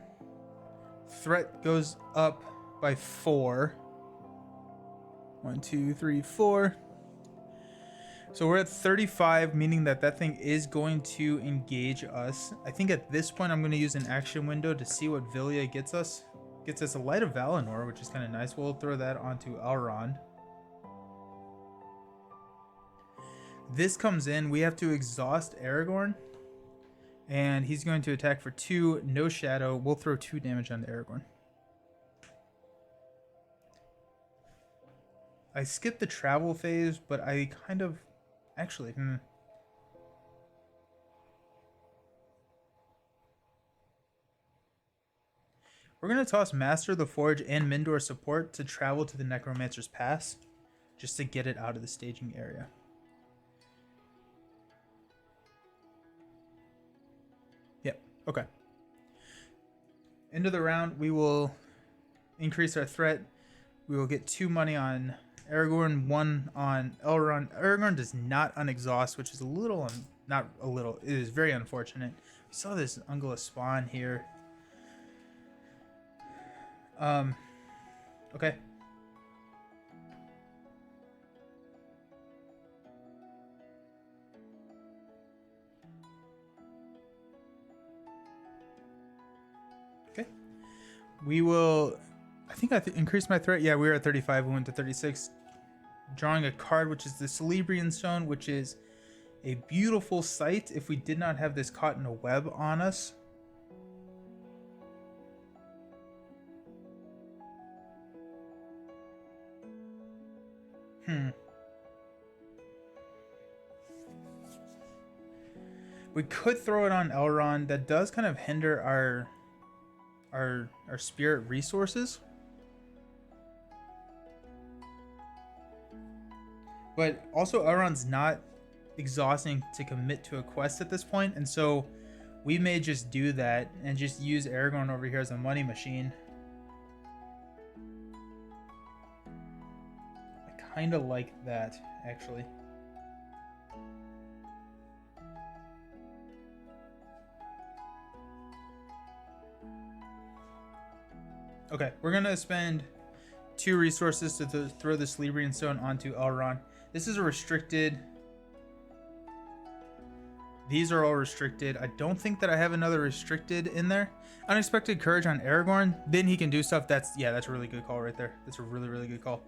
threat goes up by 4. 1, 2, 3, 4. So we're at 35, meaning that thing is going to engage us. I think at this point I'm going to use an action window to see what Villia gets us. Gets us a Light of Valinor, which is kind of nice. We'll throw that onto Elrond. This comes in. We have to exhaust Aragorn. And he's going to attack for 2, no shadow. We'll throw 2 damage on Aragorn. I skipped the travel phase, but I kind of... Actually, We're going to toss Master of the Forge and Mindor support to travel to the Necromancer's Pass, just to get it out of the staging area. Yep, okay. End of the round, we will increase our threat. We will get 2 money on Aragorn, 1 on Elrond. Aragorn does not unexhaust, which is a little, not a little, it is very unfortunate. We saw this Ungula spawn here. Okay. we will. I think increased my threat. Yeah, we were at 35. We went to 36. Drawing a card, which is the Celebrian Stone, which is a beautiful sight if we did not have this caught in a web on us. We could throw it on Elrond. That does kind of hinder our spirit resources. But also Elrond's not exhausting to commit to a quest at this point, and so we may just do that and just use Aragorn over here as a money machine. I kind of like that, actually. Okay, we're gonna spend 2 resources to throw the Celebrian Stone onto Elrond. This is a restricted. These are all restricted. I don't think that I have another restricted in there. Unexpected Courage on Aragorn. Then he can do stuff. That's a really good call right there. That's a really, really good call.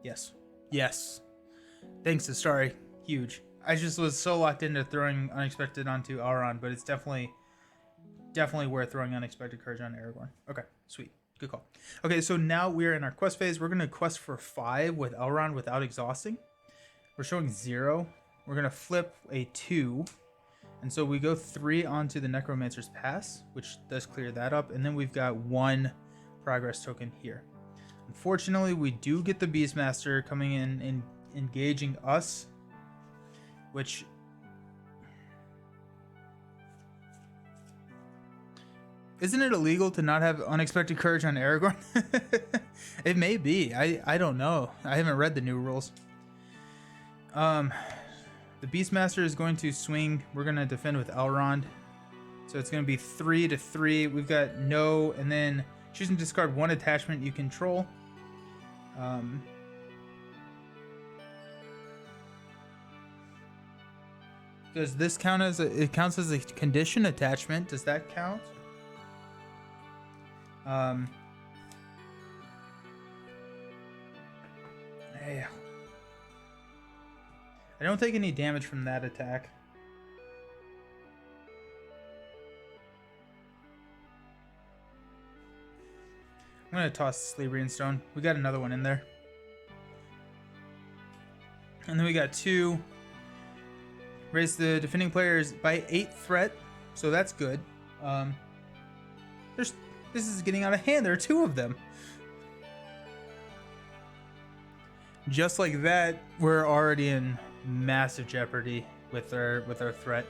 Yes. Yes. Thanks to Starry. Huge. I just was so locked into throwing Unexpected onto Elrond, but it's definitely worth throwing Unexpected Courage on Aragorn. Okay, sweet. Good call. Okay, so now we're in our quest phase. We're going to quest for 5 with Elrond without exhausting. We're showing 0. We're going to flip a 2. And so we go 3 onto the Necromancer's Pass, which does clear that up. And then we've got 1 progress token here. Unfortunately, we do get the Beastmaster coming in and engaging us, which... Isn't it illegal to not have Unexpected Courage on Aragorn? It may be. I don't know. I haven't read the new rules. The Beastmaster is going to swing. We're going to defend with Elrond. So it's going to be 3 to 3. We've got no, and then choose and discard 1 attachment you control. Does this count as it counts as a condition attachment? Does that count? Yeah. I don't take any damage from that attack. I'm gonna toss Celebrian Stone. We got another one in there. And then we got 2. Raise the defending players by 8 threat, so that's good. This is getting out of hand. There are 2 of them. Just like that, we're already in massive jeopardy with our threat.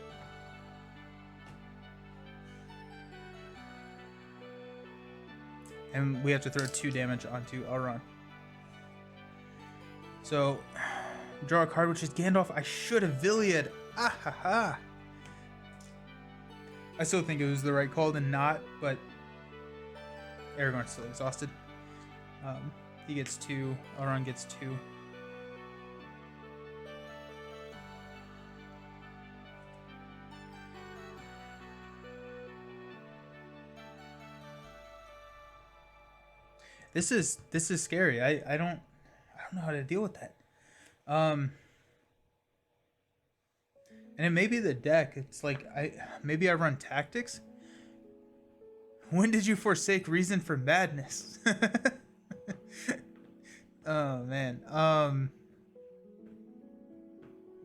And we have to throw 2 damage onto Elrond. So, draw a card, which is Gandalf. I should have Viliad. Ah ha ha. I still think it was the right call to not, but Aragorn's still exhausted. He gets 2. Elrond gets 2. This is scary. I don't know how to deal with that. And it may be the deck. It's like maybe I run tactics. When did you forsake reason for madness? Oh man.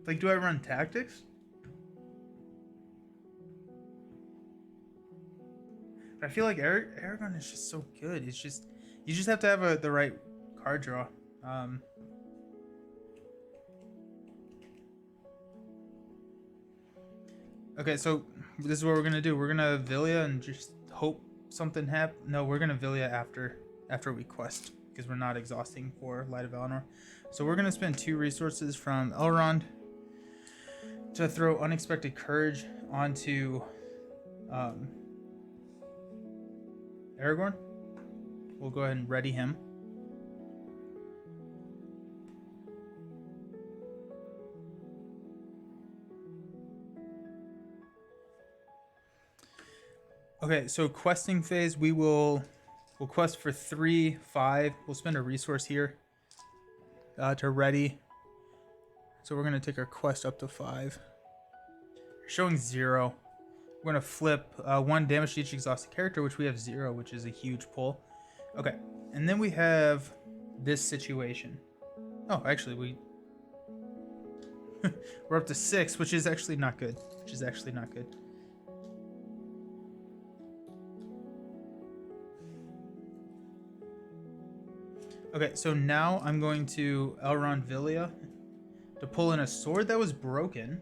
Like, do I run tactics? But I feel like Aragorn is just so good. It's just you just have to have the right card draw. Okay, so this is what we're gonna do. We're gonna Villia and just hope something happens. No, we're gonna Villia after we quest, because we're not exhausting for Light of Valinor. So we're gonna spend 2 resources from Elrond to throw Unexpected Courage onto Aragorn. We'll go ahead and ready him. Okay, so questing phase, we'll quest for 3, 5. We'll spend a resource here to ready. So we're gonna take our quest up to 5. Showing 0. We're gonna flip 1 damage to each exhausted character, which we have 0, which is a huge pull. Okay, and then we have this situation. Oh, actually, we're up to 6, which is actually not good. Okay, so now I'm going to Elrond Villia to pull in a sword that was broken.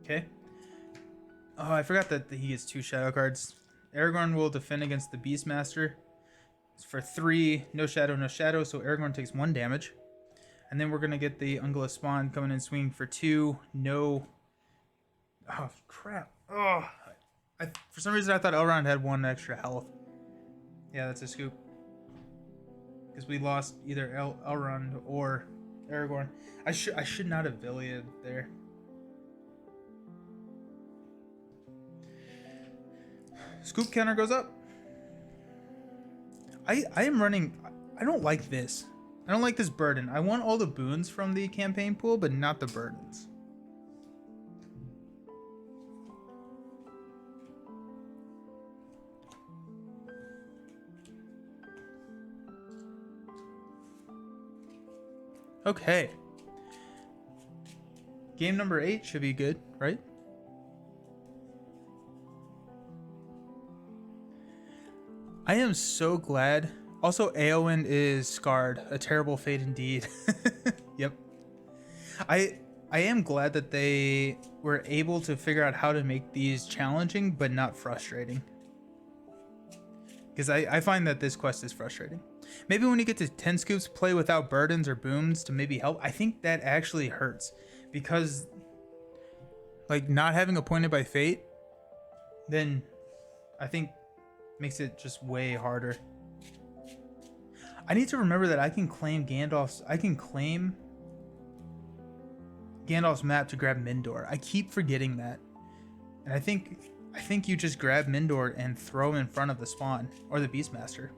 Okay. Oh, I forgot that he gets 2 shadow cards. Aragorn will defend against the Beastmaster. It's for 3, no shadow, no shadow, so Aragorn takes 1 damage. And then we're going to get the Ungula Spawn coming in swinging for 2, no... Oh, crap. Oh, for some reason I thought Elrond had 1 extra health. Yeah, that's a scoop. Because we lost either Elrond or Aragorn. I should not have Villia'd there. Scoop counter goes up. I am running... I don't like this. I don't like this burden. I want all the boons from the campaign pool, but not the burdens. Okay. Game number 8 should be good, right? I am so glad. Also, Éowyn is scarred. A terrible fate indeed. Yep. I am glad that they were able to figure out how to make these challenging, but not frustrating. Because I find that this quest is frustrating. Maybe when you get to 10 scoops, play without burdens or boons to maybe help. I think that actually hurts. Because, like, not having appointed by fate, then I think makes it just way harder. I need to remember that I can claim Gandalf's map to grab Mindor. I keep forgetting that. And I think you just grab Mindor and throw him in front of the spawn or the Beastmaster.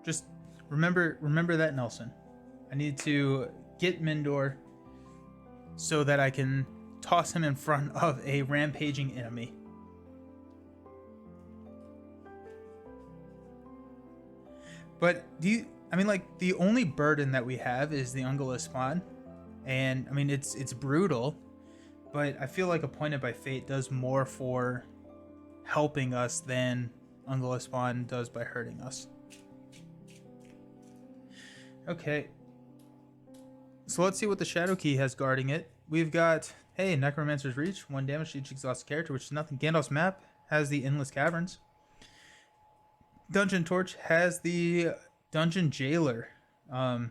Just remember that, Nelson. I need to get Mindor so that I can toss him in front of a rampaging enemy. But the only burden that we have is the Ungula Spawn. And I mean, it's brutal, but I feel like Appointed by Fate does more for helping us than Ungula Spawn does by hurting us. Okay. So let's see what the Shadow Key has guarding it. We've got, hey, Necromancer's Reach, 1 damage to each exhausted character, which is nothing. Gandalf's Map has the Endless Caverns. Dungeon Torch has the Dungeon Jailer. I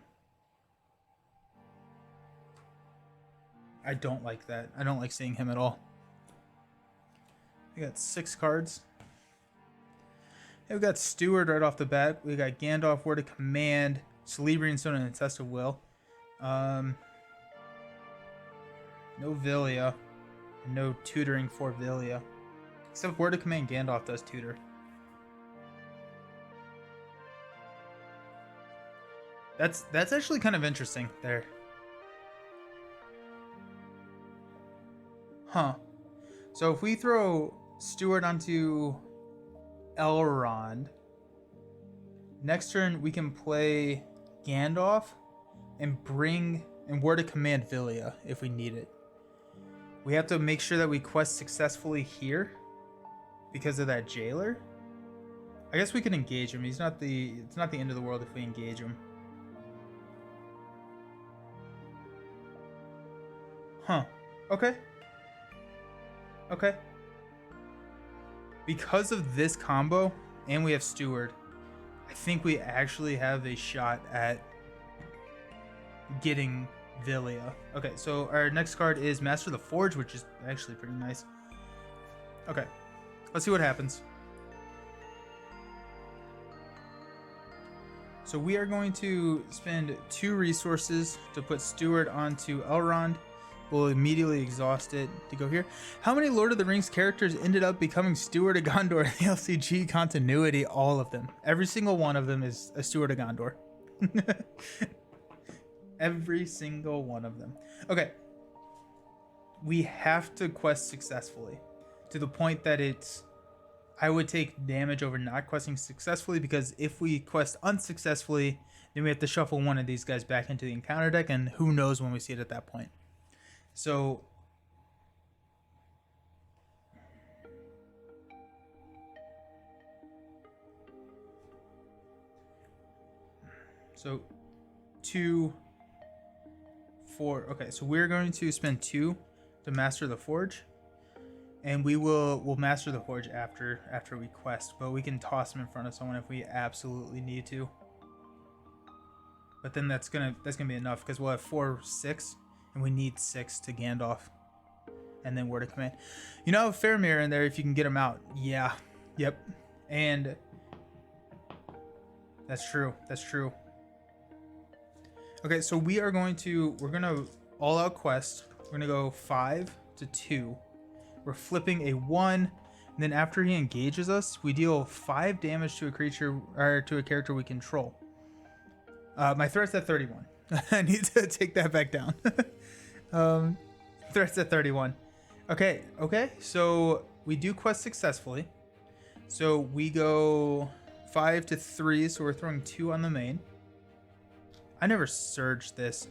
don't like that. I don't like seeing him at all. We got 6 cards. Hey, we got Steward right off the bat. We got Gandalf, Word of Command, Celebrian Stone, and Test of Will. No Villia. And no tutoring for Villia. Except Word of Command, Gandalf does tutor. That's actually kind of interesting there. Huh. So if we throw Steward onto Elrond, next turn we can play Gandalf and bring and Word of Command Villia if we need it. We have to make sure that we quest successfully here because of that jailer. I guess we can engage him. It's not the end of the world if we engage him. Huh. Okay. Okay. Because of this combo, and we have Steward, I think we actually have a shot at getting Villia. Okay, so our next card is Master of the Forge, which is actually pretty nice. Okay, let's see what happens. So we are going to spend 2 resources to put Steward onto Elrond. We'll immediately exhaust it to go here. How many Lord of the Rings characters ended up becoming Steward of Gondor in the LCG continuity? All of them. Every single one of them is a Steward of Gondor. Every single one of them. Okay. We have to quest successfully to the point that I would take damage over not questing successfully, because if we quest unsuccessfully, then we have to shuffle one of these guys back into the encounter deck, and who knows when we see it at that point. So So 2, 4. Okay, so we're going to spend 2 to master the forge, and we'll master the forge after we quest, but we can toss him in front of someone if we absolutely need to. But then that's gonna be enough, because we'll have 4, 6, and we need 6 to Gandalf, and then Word of Command. You know, Faramir in there if you can get him out. Yeah, yep, and that's true. That's true. Okay, so we're gonna all out quest. We're gonna go 5 to 2. We're flipping a 1, and then after he engages us, we deal 5 damage to a creature or to a character we control. My threat's at 31. I need to take that back down. Threat's at 31. Okay, so we do quest successfully. So we go 5 to 3, so we're throwing 2 on the main. I never surged this.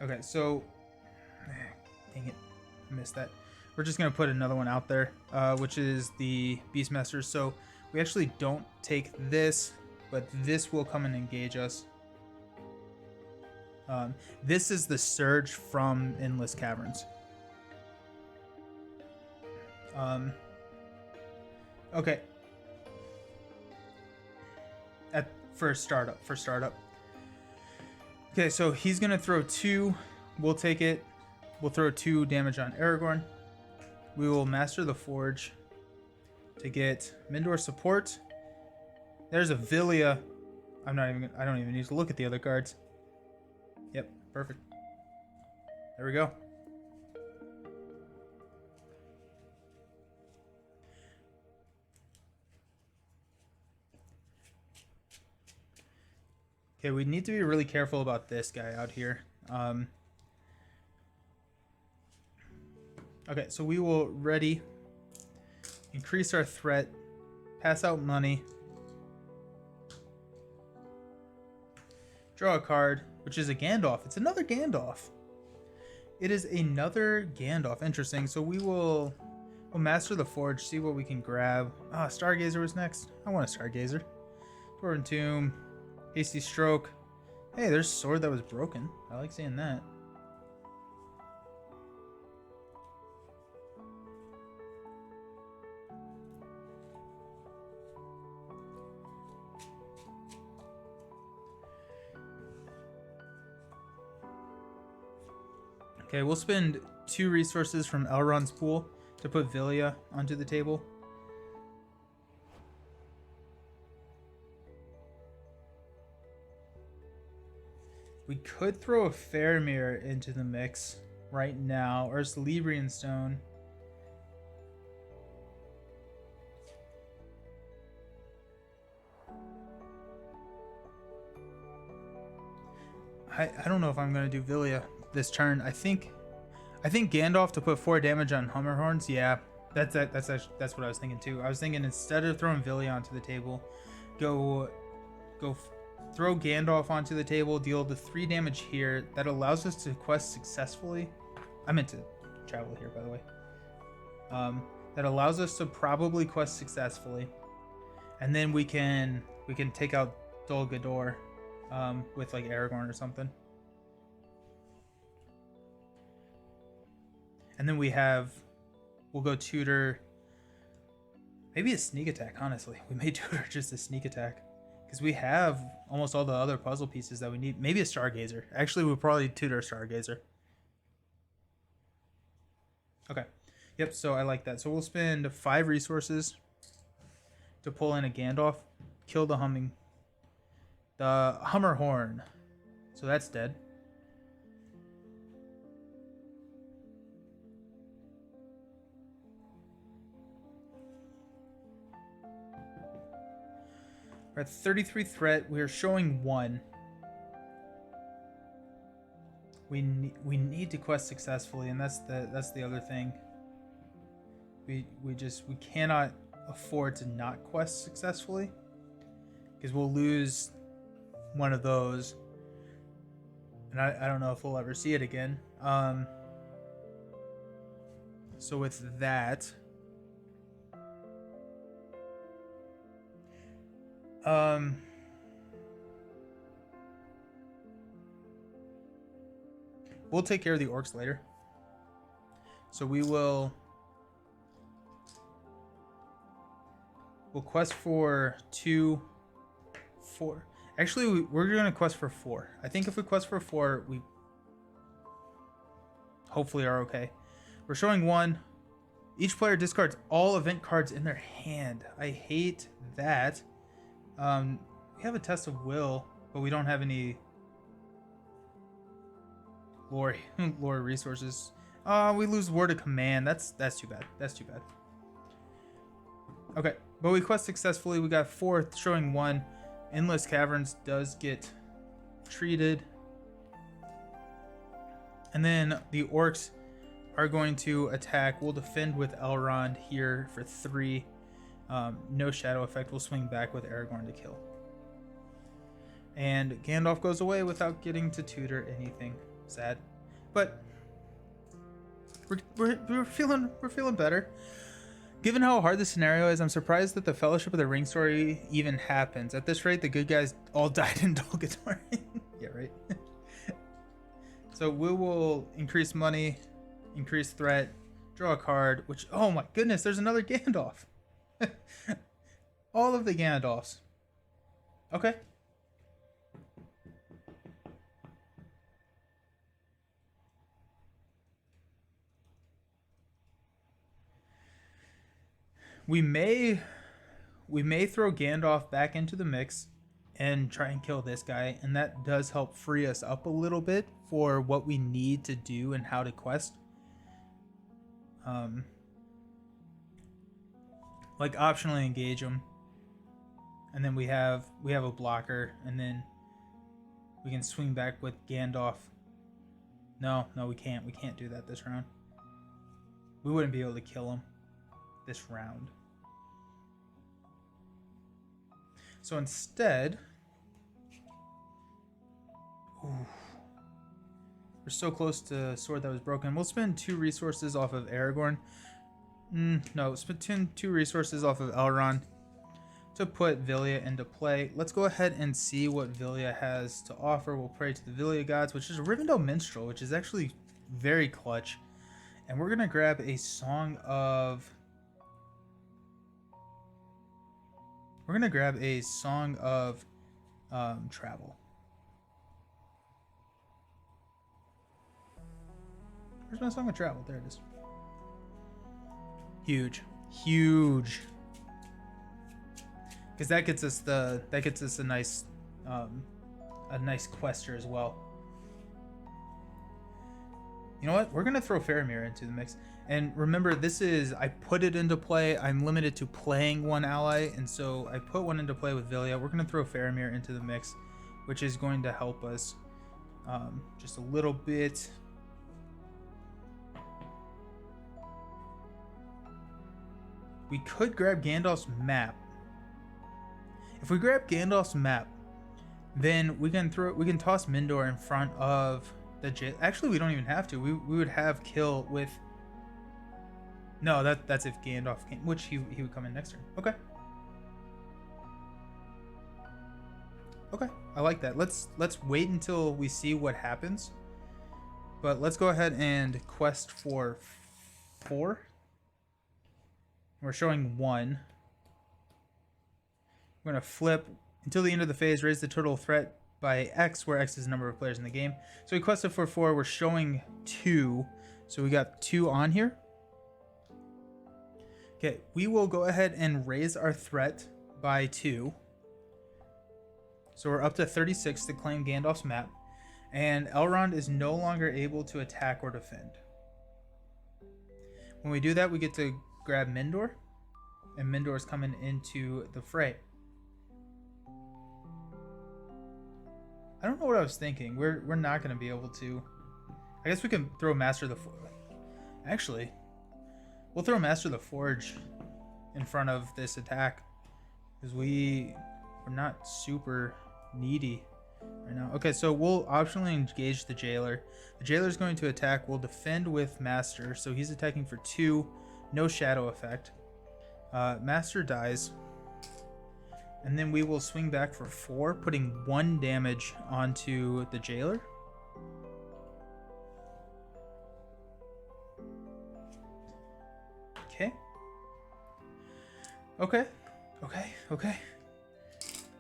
Okay, so dang it, I missed that. We're just gonna put another one out there, which is the Beastmaster. So we actually don't take this, but this will come and engage us. This is the surge from Endless Caverns. Okay. For startup. Okay, so he's gonna throw 2. We'll take it. We'll throw 2 damage on Aragorn. We will master the forge to get Mindor support. There's a Villia. I don't even need to look at the other cards. Yep, perfect. There we go. Okay, we need to be really careful about this guy out here. Okay, so we will ready, increase our threat, pass out money, draw a card, which is a Gandalf. It's another Gandalf. It is another Gandalf. Interesting. So we'll master the forge, see what we can grab. Stargazer was next. I want a Stargazer. Dwarven Tomb. Hasty Stroke. Hey, there's Sword that was broken. I like seeing that. Okay, we'll spend 2 resources from Elrond's pool to put Villia onto the table. We could throw a Faramir into the mix right now, or Celebrian Stone. I don't know if I'm gonna do Villia this turn. I think Gandalf to put 4 damage on Hummerhorns. Yeah, that's what I was thinking too. I was thinking instead of throwing Villia onto the table, go throw Gandalf onto the table, deal the 3 damage here. That allows us to quest successfully. I meant to travel here, by the way. That allows us to probably quest successfully, and then we can take out Dol Guldur with like Aragorn or something. And then we'll go tutor. Maybe a sneak attack, honestly. We may tutor just a sneak attack. Because we have almost all the other puzzle pieces that we need. Maybe a Stargazer. Actually, we'll probably tutor a Stargazer. Okay. Yep, so I like that. So we'll spend 5 resources to pull in a Gandalf. Kill the Hummer Horn. So that's dead. We're at 33 threat. We are showing 1. We need to quest successfully, and that's the other thing. We cannot afford to not quest successfully, because we'll lose one of those, and I don't know if we'll ever see it again. So with that, we'll take care of the orcs later. So we'll quest for 2, 4. Actually, we're gonna quest for 4. I think if we quest for 4, we hopefully are okay. We're showing 1. Each player discards all event cards in their hand. I hate that. We have a test of will, but we don't have any lore resources. We lose word of command. That's too bad. That's too bad. Okay, but we quest successfully. We got 4, showing 1. Endless Caverns does get treated. And then the orcs are going to attack. We'll defend with Elrond here for 3. No shadow effect. We'll swing back with Aragorn to kill. And Gandalf goes away without getting to tutor anything. Sad, but we're feeling better. Given how hard the scenario is, I'm surprised that the Fellowship of the Ring story even happens. At this rate, the good guys all died in Dol Guldur. Yeah, right. So we will increase money, increase threat, draw a card. Which, oh my goodness, there's another Gandalf. All of the Gandalfs. Okay. We may throw Gandalf back into the mix and try and kill this guy, and that does help free us up a little bit for what we need to do and how to quest. Like optionally engage him, and then we have a blocker, and then we can swing back with Gandalf. No, we can't. We can't do that this round. We wouldn't be able to kill him this round. So instead, we're so close to Sword That Was Broken. We'll spend 2 resources off of Aragorn. No, spend 2 resources off of Elrond to put Vilya into play. Let's go ahead and see what Vilya has to offer. We'll pray to the Vilya gods, which is a Rivendell Minstrel, which is actually very clutch. And we're gonna grab a Song of... We're gonna grab a Song of Travel. Where's my Song of Travel? There it is. Huge. Because that gets us a nice quester as well. You know what? We're gonna throw Faramir into the mix. And remember, I put it into play. I'm limited to playing 1 ally, and so I put 1 into play with Vilya. We're gonna throw Faramir into the mix, which is going to help us just a little bit. We could grab Gandalf's map. If we grab Gandalf's map, then we can toss Mindor in front of the jail. Actually, we don't even have to. We would have kill with. No, that's if Gandalf came, which he would come in next turn. Okay. Okay, I like that. Let's wait until we see what happens. But let's go ahead and quest for 4. We're showing 1. We're gonna flip Until the end of the phase, raise the total threat by X, where X is the number of players in the game. So we quested for 4. We're showing 2. So we got 2 on here. Okay, we will go ahead and raise our threat by 2. So we're up to 36 to claim Gandalf's map. And Elrond is no longer able to attack or defend. When we do that, we get to grab Mindor. And Mindor is coming into the fray. I don't know what I was thinking. We're not going to be able to... I guess we can throw Master of the Forge. Actually, we'll throw Master of the Forge in front of this attack. Because we're not super needy right now. Okay, so we'll optionally engage the Jailer. The Jailer is going to attack. We'll defend with Master. So he's attacking for 2. No shadow effect. Master dies. And then we will swing back for 4, putting 1 damage onto the Jailer. Okay. Okay.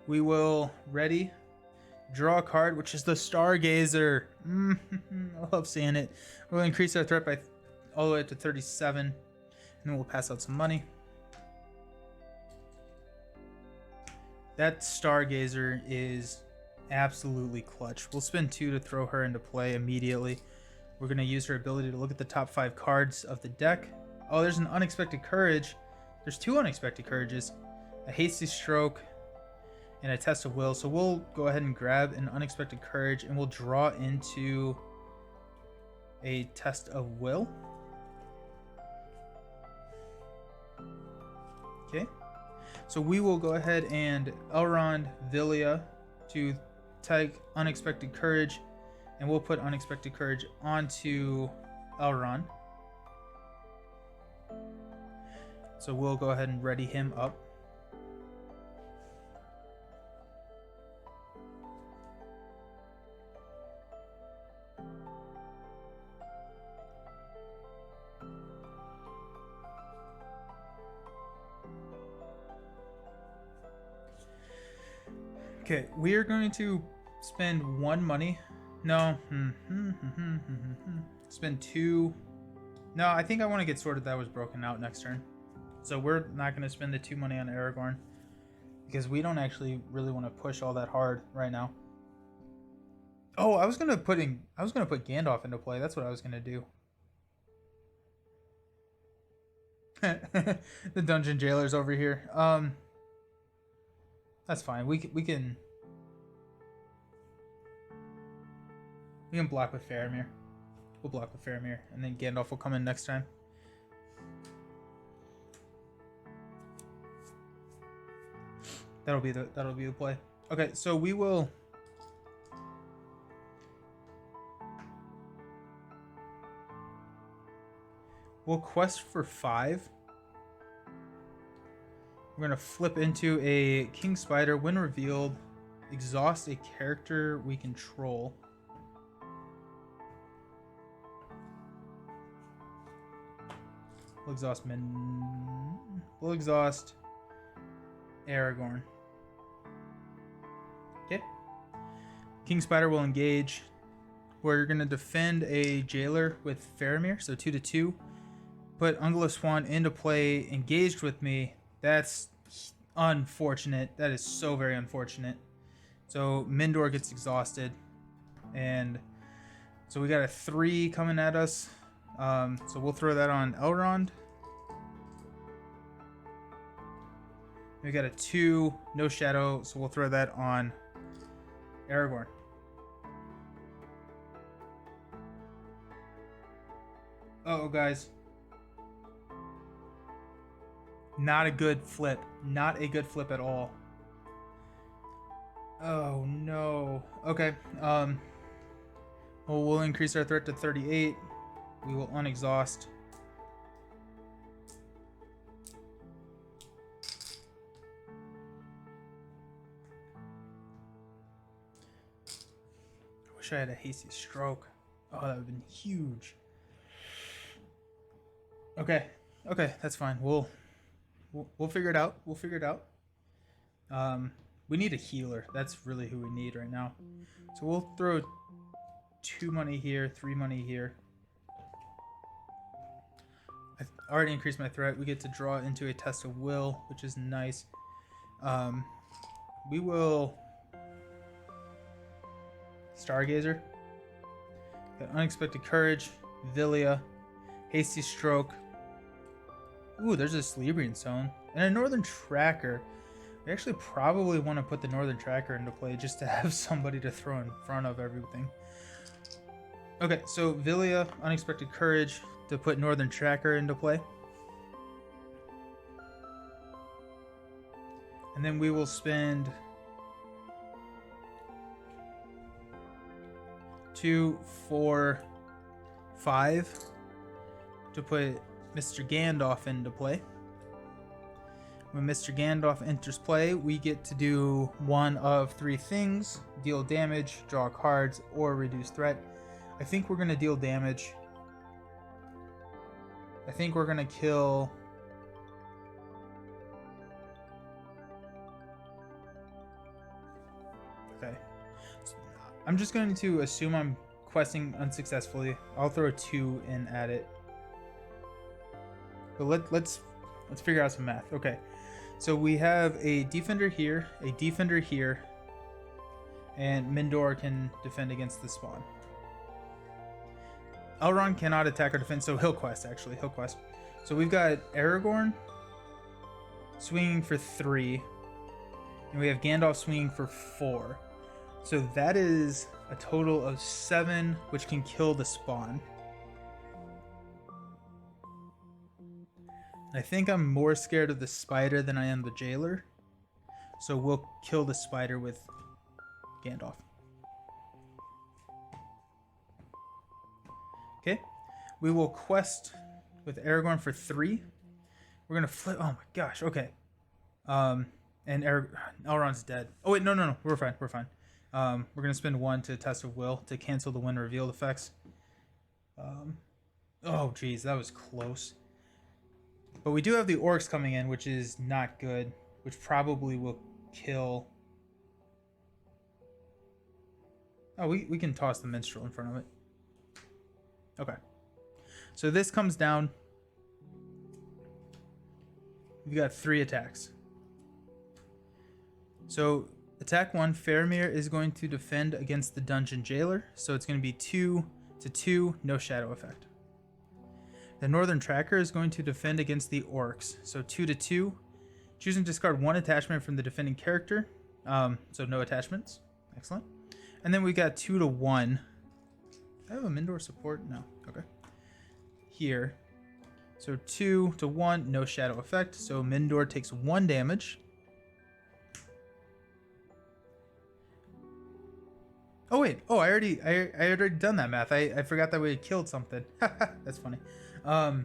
We will ready, draw a card, which is the Stargazer. I love seeing it. We'll increase our threat by all the way up to 37, and then we'll pass out some money. That Stargazer is absolutely clutch. We'll spend 2 to throw her into play immediately. We're going to use her ability to look at the top 5 cards of the deck. Oh, there's an Unexpected Courage. There's 2 Unexpected Courages. A Hasty Stroke and a Test of Will. So we'll go ahead and grab an Unexpected Courage and we'll draw into a Test of Will. Okay. So we will go ahead and Elrond Villia to take Unexpected Courage, and we'll put Unexpected Courage onto Elrond. So we'll go ahead and ready him up. Okay, we are going to spend 1 money. No. Spend 2. No, I think I want to get Sword that was broken out next turn. So we're not going to spend the 2 money on Aragorn, because we don't actually really want to push all that hard right now. Oh, I was gonna put Gandalf into play. That's what I was gonna do. The dungeon jailer's over here. That's fine. We can block with Faramir. We'll block with Faramir, and then Gandalf will come in next time. That'll be the play. Okay, so we'll quest for 5. We're gonna flip into a King Spider. When revealed, exhaust a character we control. We'll exhaust Aragorn. Okay. King Spider will engage. We're gonna defend a Jailer with Faramir, so 2/2. Put Ungula Swan into play, engaged with me. That's unfortunate. That is so very unfortunate. So Mindor gets exhausted, and so we got a 3 coming at us. So we'll throw that on Elrond. We got a 2, no shadow, so we'll throw that on Aragorn. Uh-oh, guys. Not a good flip. Not a good flip at all. Oh, no. Okay. Well, we'll increase our threat to 38. We will unexhaust. I wish I had a hasty stroke. Oh, that would have been huge. Okay. Okay, that's fine. We'll figure it out. We'll figure it out. We need a healer. That's really who we need right now. So we'll throw 2 money here, 3 money here. I already increased my threat. We get to draw into a test of will, which is nice. We will Stargazer. Got Unexpected Courage, Villia, Hasty Stroke. Ooh, there's a Celebrian Stone. And a Northern Tracker. We actually probably want to put the Northern Tracker into play just to have somebody to throw in front of everything. Okay, so Villia, Unexpected Courage to put Northern Tracker into play. And then we will spend 2, 4, 5 to put Mr. Gandalf into play. When Mr. Gandalf enters play, we get to do one of 3 things: deal damage, draw cards, or reduce threat. I think we're going to deal damage. I think we're going to kill... Okay. I'm just going to assume I'm questing unsuccessfully. I'll throw a 2 in at it. But let's figure out some math. Okay. So we have a defender here, a defender here, and Mindor can defend against the spawn. Elrond cannot attack or defend, so he'll quest, actually. He'll quest. So we've got Aragorn swinging for 3, and we have Gandalf swinging for 4. So that is a total of 7, which can kill the spawn. I think I'm more scared of the spider than I am the jailer. So we'll kill the spider with Gandalf. Okay. We will quest with Aragorn for 3. We're going to flip. Oh my gosh. Okay. And Elrond's dead. Oh wait, no. We're fine. We're fine. We're going to spend 1 to test of will to cancel the win revealed effects. Oh geez, that was close. But we do have the orcs coming in, which is not good, which probably will kill. Oh, we can toss the minstrel in front of it. Okay. So this comes down. We've got 3 attacks. So attack 1, Faramir is going to defend against the dungeon jailer. So it's going to be 2 to 2, no shadow effect. The Northern Tracker is going to defend against the orcs. So 2 to 2. Choose and discard 1 attachment from the defending character. So no attachments. Excellent. And then we got 2 to 1. Do I have a Mindor support? No. Okay. Here. So 2 to 1, no shadow effect. So Mindor takes 1 damage. Oh wait. Oh, I already done that math. I forgot that we had killed something. That's funny. So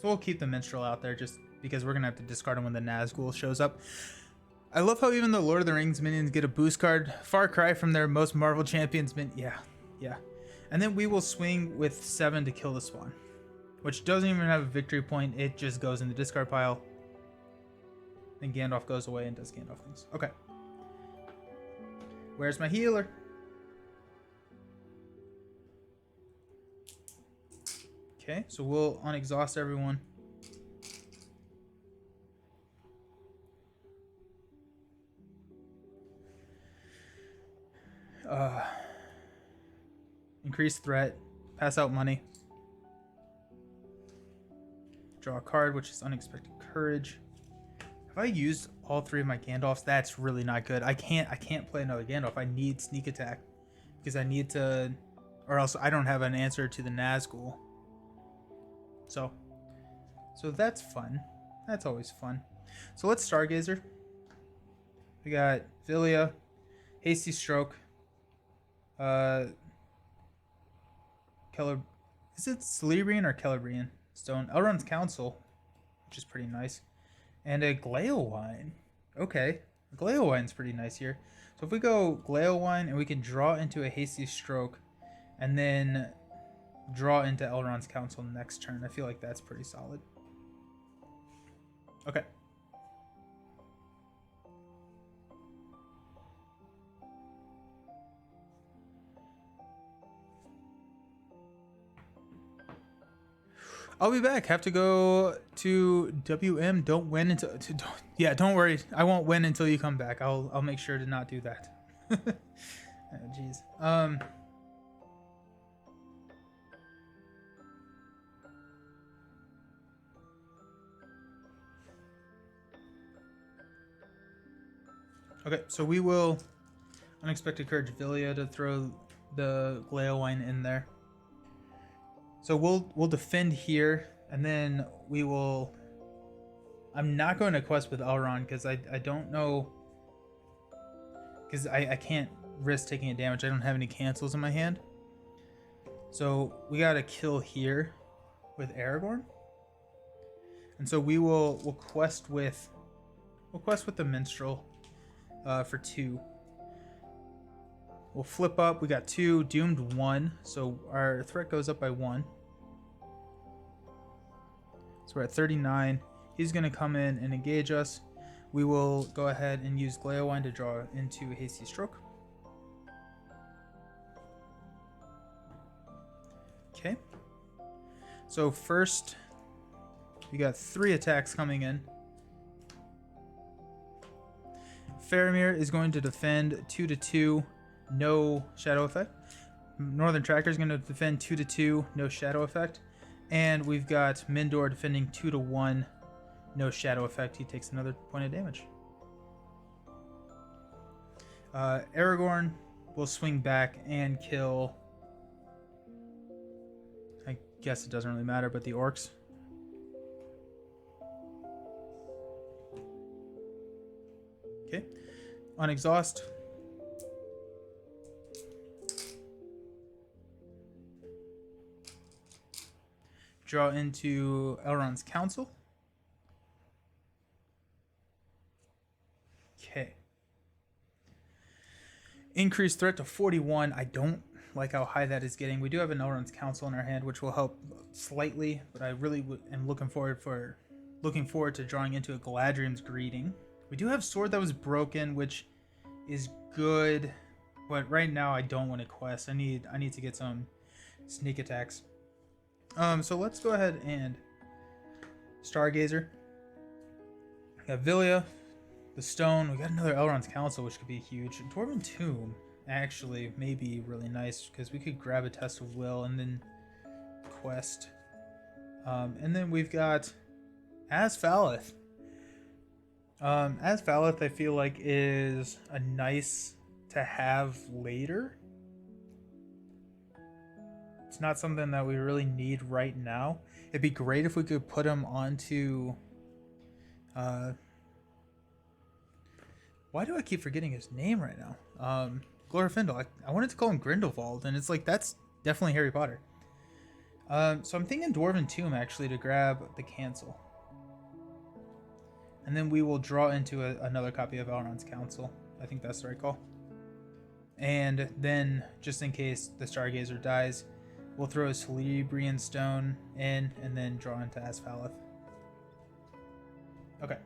we'll keep the minstrel out there just because we're gonna have to discard him when the Nazgul shows up. I love how even the Lord of the Rings minions get a boost card. Far cry from their most Marvel champions yeah. And then we will swing with 7 to kill the spawn, which doesn't even have a victory point. It just goes in the discard pile. Then Gandalf goes away and does Gandalf things. Okay. Where's my healer? Okay, so we'll unexhaust everyone. Increase threat, pass out money. Draw a card, which is Unexpected Courage. Have I used all 3 of my Gandalfs? That's really not good. I can't play another Gandalf. I need sneak attack because I need to, or else I don't have an answer to the Nazgul. So that's fun. That's always fun. So let's Stargazer. We got Villia, Hasty Stroke, Keller. Is it Celebrian or Celebrian Stone? Elrond's Council, which is pretty nice, and a Gleowine. Okay, Gleowine's pretty nice here. So if we go Gleowine and we can draw into a Hasty Stroke, and then draw into Elrond's Council next turn. I feel like that's pretty solid. Okay. I'll be back. Have to go to WM. Don't win until. Yeah, don't worry. I won't win until you come back. I'll make sure to not do that. Oh, jeez. Okay, so we will Unexpected Courage Villia to throw the Gleowine in there. So we'll defend here, and then we will. I'm not going to quest with Elrond because I don't know, because I can't risk taking a damage. I don't have any cancels in my hand. So we got to kill here with Aragorn, and so we'll quest with the Minstrel for 2. We'll flip up. We got 2, doomed 1, so our threat goes up by 1. So we're at 39. He's going to come in and engage us. We will go ahead and use Gleowine to draw into Hasty Stroke. Okay. So first, we got 3 attacks coming in. Faramir is going to defend 2-2, no shadow effect. Northern Tracker is going to defend 2-2, no shadow effect. And we've got Mindor defending 2-1, no shadow effect. He takes another point of damage. Aragorn will swing back and kill. I guess it doesn't really matter, but the orcs. Okay. On exhaust. Draw into Elrond's Council. Okay. Increased threat to 41. I don't like how high that is getting. We do have an Elrond's Council in our hand, which will help slightly, but I really am looking forward to drawing into a Galadriel's Greeting. We do have Sword that was broken, which is good, but right now I don't want to quest. I need to get some sneak attacks. So let's go ahead and Stargazer. We got Villia, the Stone. We got another Elrond's Council, which could be huge. Dwarven Tomb actually may be really nice because we could grab a Test of Will and then quest. And then we've got Asfaleth. Asfaleth, I feel like, is a nice to have later. It's not something that we really need right now. It'd be great if we could put him onto... why do I keep forgetting his name right now? Glorfindel. I wanted to call him Grindelwald, and it's like, that's definitely Harry Potter. So I'm thinking Dwarven Tomb, actually, to grab the cancel. And then we will draw into another copy of Elrond's Council. I think that's the right call. And then, just in case the Stargazer dies, we'll throw a Celebrian Stone in and then draw into Asfaleth. Okay.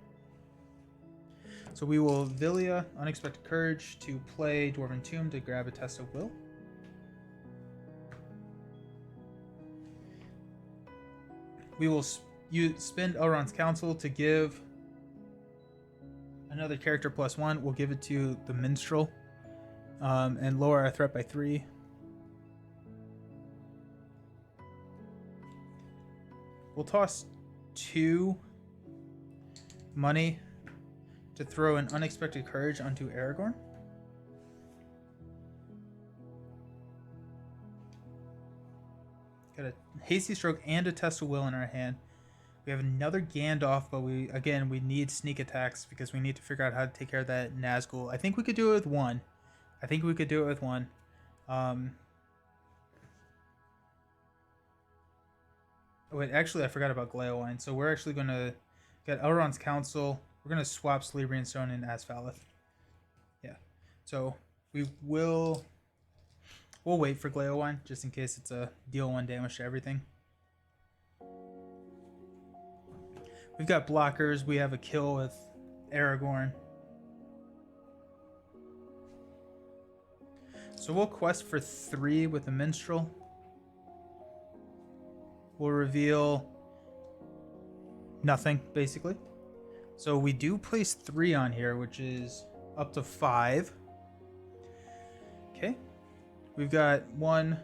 So we will Villia, Unexpected Courage, to play Dwarven Tomb to grab a Test of Will. We will spend Elrond's Council to give another character +1. We'll give it to the Minstrel and lower our threat by 3. We'll toss 2 money to throw an Unexpected Courage onto Aragorn. Got a Hasty Stroke and a Test of Will in our hand. We have another Gandalf, but we need sneak attacks because we need to figure out how to take care of that Nazgul. I think we could do it with 1. Oh, wait, actually, I forgot about Gleowine. So we're actually going to get Elrond's Council. We're going to swap Celebrian Stone and Asfaleth. Yeah. So we'll wait for Gleowine just in case it's a deal 1 damage to everything. We've got blockers. We have a kill with Aragorn. So we'll quest for 3 with the Minstrel. We'll reveal nothing, basically. So we do place 3 on here, which is up to 5. Okay. We've got 1,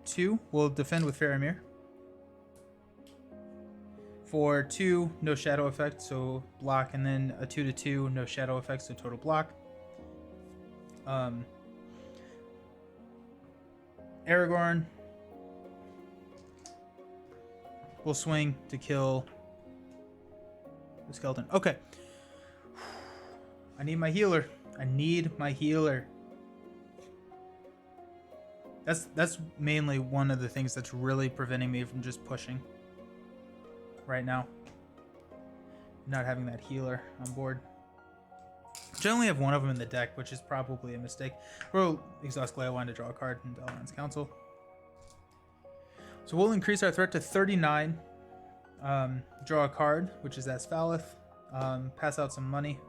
2. We'll defend with Faramir. For 2, no shadow effect, so block, and then a 2/2, no shadow effect, so total block. Aragorn will swing to kill the skeleton. Okay. I need my healer. I need my healer. That's mainly one of the things that's really preventing me from just pushing right now. Not having that healer on board. I only have one of them in the deck, which is probably a mistake. We'll exhaust Gleowine to draw a card in Elrond's Council. So we'll increase our threat to 39. Draw a card, which is Asfalith. Pass out some money.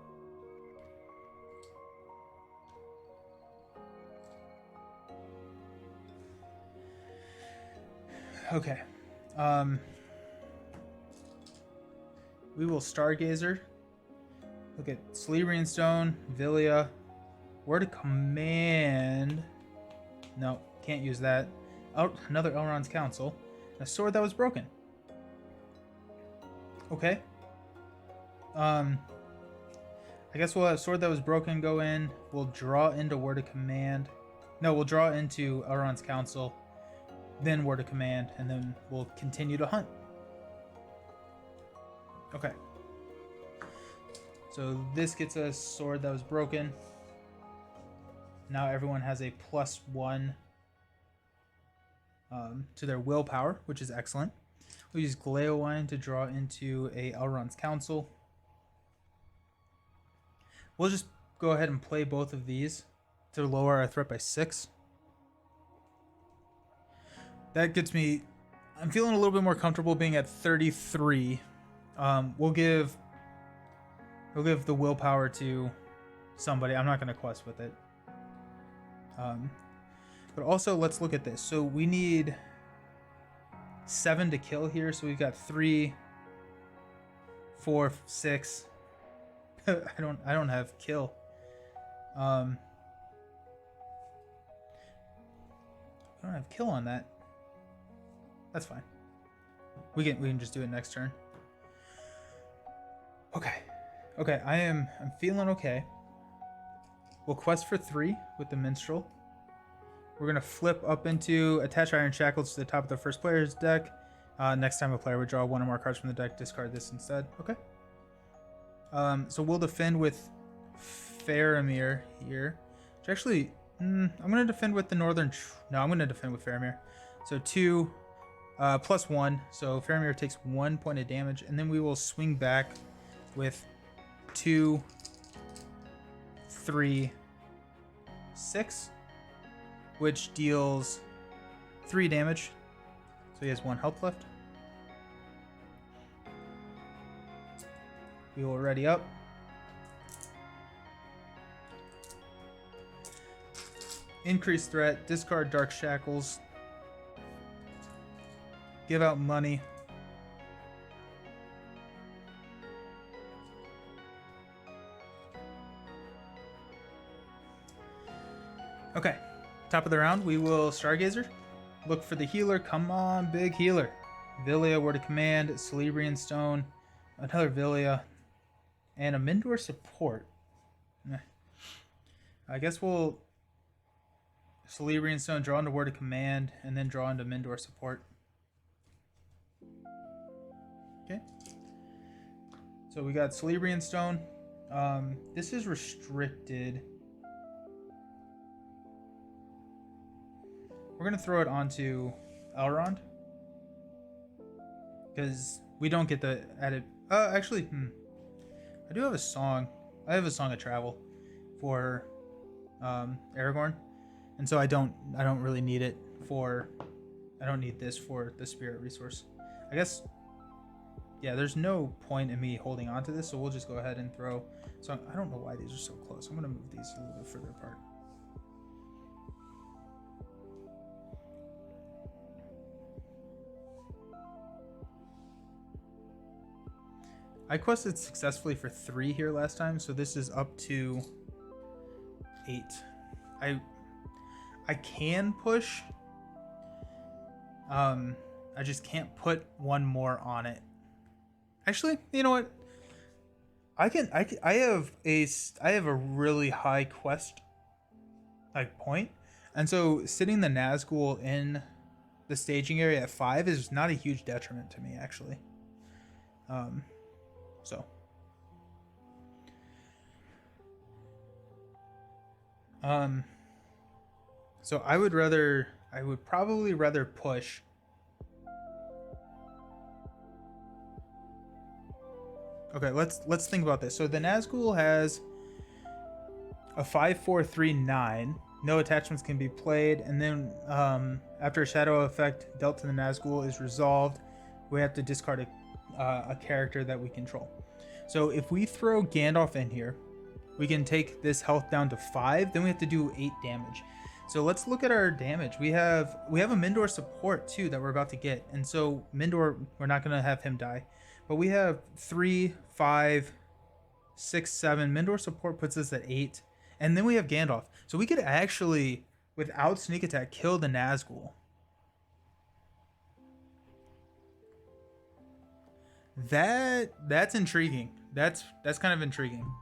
Okay. We will Stargazer. Look at Celebrian Stone, Villia. Word of Command. No, can't use that. Oh, another Elrond's Council. A sword that was broken. Okay. I guess we'll have sword that was broken go in. We'll draw into Word of Command. No, we'll draw into Elrond's Council. Then Word of Command, and then we'll continue to hunt. Okay. So this gets us sword that was broken. Now everyone has a +1 to their willpower, which is excellent. We'll use Gleowine to draw into a Elrond's Council. We'll just go ahead and play both of these to lower our threat by 6. That gets me... I'm feeling a little bit more comfortable being at 33. We'll give the willpower to somebody. I'm not going to quest with it. But also, let's look at this. So we need 7 to kill here. So we've got 3, 4, 6. I don't have kill. I don't have kill on that. That's fine. We can just do it next turn. Okay. Okay, I'm feeling okay. We'll quest for 3 with the Minstrel. We're gonna flip up into attach Iron Shackles to the top of the first player's deck. Next time a player would draw 1 or more cards from the deck, discard this instead. Okay. So we'll defend with Faramir here. Which actually, I'm gonna defend with the Northern. No, I'm gonna defend with Faramir. So 2 +1. So Faramir takes 1 point of damage, and then we will swing back with 2, 3, 6, which deals 3 damage. So he has 1 health left. We will ready up. Increase threat, discard Dark Shackles, give out money. Okay, top of the round, we will Stargazer. Look for the healer. Come on, big healer. Villia, Word of Command, Celebrian Stone, another Villia, and a Mindor support. I guess we'll Celebrian Stone, draw into Word of Command, and then draw into Mindor support. Okay. So we got Celebrian Stone. This is restricted. We're going to throw it onto Elrond. Because we don't get the added... actually, I do have a song. I have a Song of Travel for Aragorn. And so I don't really need it for... I don't need this for the Spirit Resource. I guess... Yeah, there's no point in me holding on to this, so we'll just go ahead and throw... So I don't know why these are so close. I'm going to move these a little bit further apart. I quested successfully for 3 here last time, so this is up to 8. I can push. I just can't put one more on it. Actually, you know what? I have a really high quest like point, and so sitting the Nazgul in the staging area at 5 is not a huge detriment to me, actually. So I would probably rather push. Okay, let's think about this. So the Nazgul has a 5/4/3/9. No attachments can be played, and then after a shadow effect dealt to the Nazgul is resolved, we have to discard a character that we control. So if we throw Gandalf in here, we can take this health down to 5. Then we have to do 8 damage. So let's look at our damage. We have a Mindor support too that we're about to get, and so Mindor, we're not gonna have him die, but we have 3, 5, 6, 7. Mindor support puts us at 8, and then we have Gandalf. So we could actually, without sneak attack, kill the Nazgul. That's intriguing. That's kind of intriguing.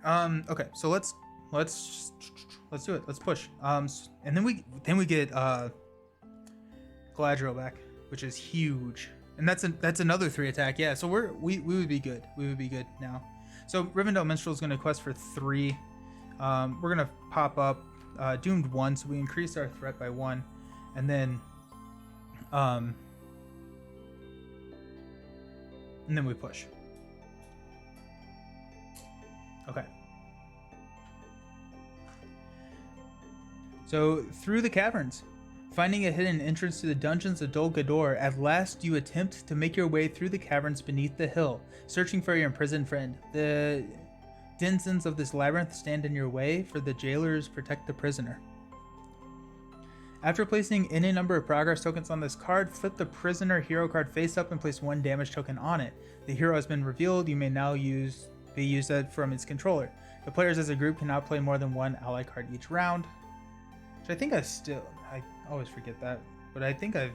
Okay, so let's do it. Let's push. And then we get Galadriel back, which is huge. And that's another 3 attack. Yeah, so we would be good. We would be good now. So Rivendell Minstrel is going to quest for 3. We're going to pop up Doomed 1, so we increase our threat by 1, and then we push. Okay. So through the caverns, finding a hidden entrance to the dungeons of Dol Guldur, at last you attempt to make your way through the caverns beneath the hill, searching for your imprisoned friend. The denizens of this labyrinth stand in your way, for the jailers protect the prisoner. After placing any number of progress tokens on this card, flip the prisoner hero card face up and place 1 damage token on it. The hero has been revealed. You may now be used from its controller. The players as a group cannot play more than 1 ally card each round. Which I think I always forget that, but I think I've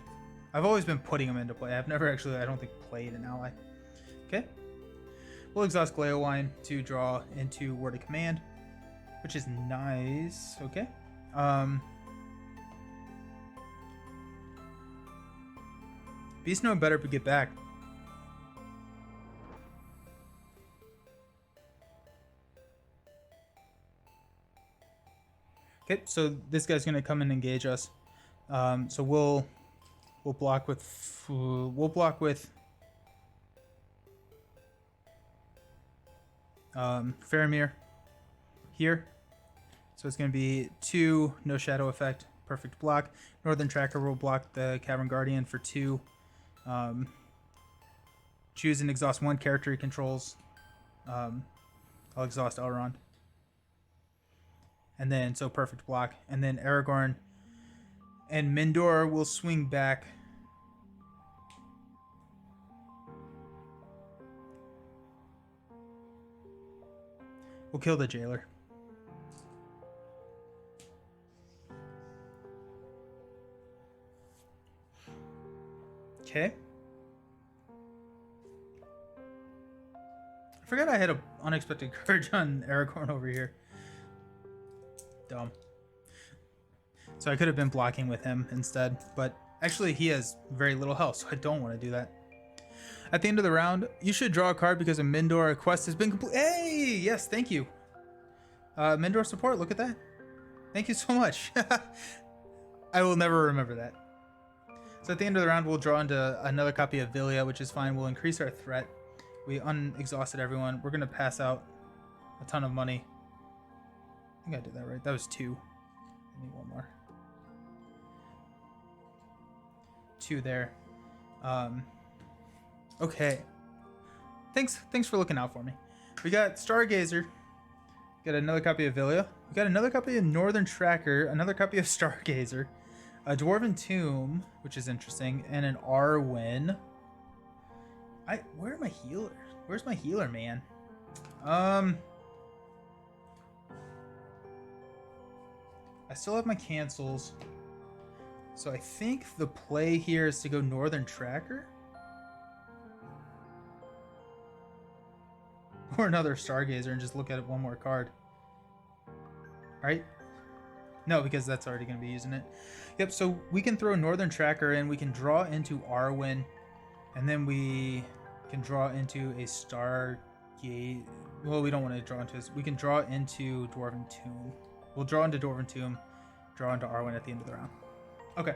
always been putting them into play. I've never actually, I don't think, played an ally. Okay. We'll exhaust Gleowine to draw into Word of Command, which is nice. Okay. Beast know better to get back. Okay, so this guy's gonna come and engage us. So we'll block with Faramir here. So it's gonna be 2, no shadow effect, perfect block. Northern Tracker will block the Cavern Guardian for 2. Choose and exhaust 1 character he controls. I'll exhaust Elrond. And then, so perfect block. And then Aragorn and Mindor will swing back. We'll kill the jailer. Okay. I forgot I had an unexpected courage on Aragorn over here. Dumb. So I could have been blocking with him instead, but actually he has very little health, so I don't want to do that. At the end of the round, you should draw a card because a Mindor quest has been complete. Hey, yes, thank you. Mindor support, look at that. Thank you so much. I will never remember that. So at the end of the round, we'll draw into another copy of Villia, which is fine. We'll increase our threat. We unexhausted everyone. We're going to pass out a ton of money. I think I did that right. That was 2. I need 1 more. 2 there. Okay. Thanks for looking out for me. We got Stargazer. Got another copy of Villia. We got another copy of Northern Tracker. Another copy of Stargazer. A Dwarven Tomb, which is interesting, and an Arwen. Where are my healers? Where's my healer, man? I still have my cancels. So I think the play here is to go Northern Tracker. Or another Stargazer and just look at it one more card. Right? No, because that's already going to be using it. Yep, so we can throw Northern Tracker in. We can draw into Arwen. And then we can draw into a Stargate. Well, we don't want to draw into this. We can draw into Dwarven Tomb. We'll draw into Dwarven Tomb. Draw into Arwen at the end of the round. Okay.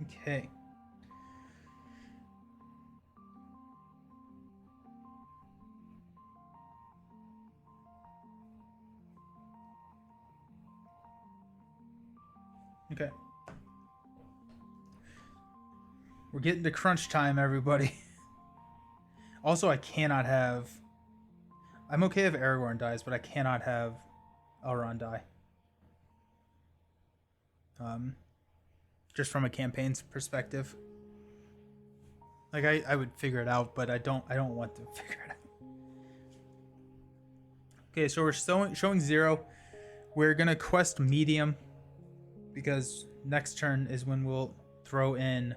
Okay. Okay. We're getting to crunch time, everybody. Also, I cannot have... I'm okay if Aragorn dies, but I cannot have Elrond die. Just from a campaign's perspective. Like, I would figure it out, but I don't want to figure it out. Okay, so we're showing 0. We're going to quest medium. Because next turn is when we'll throw in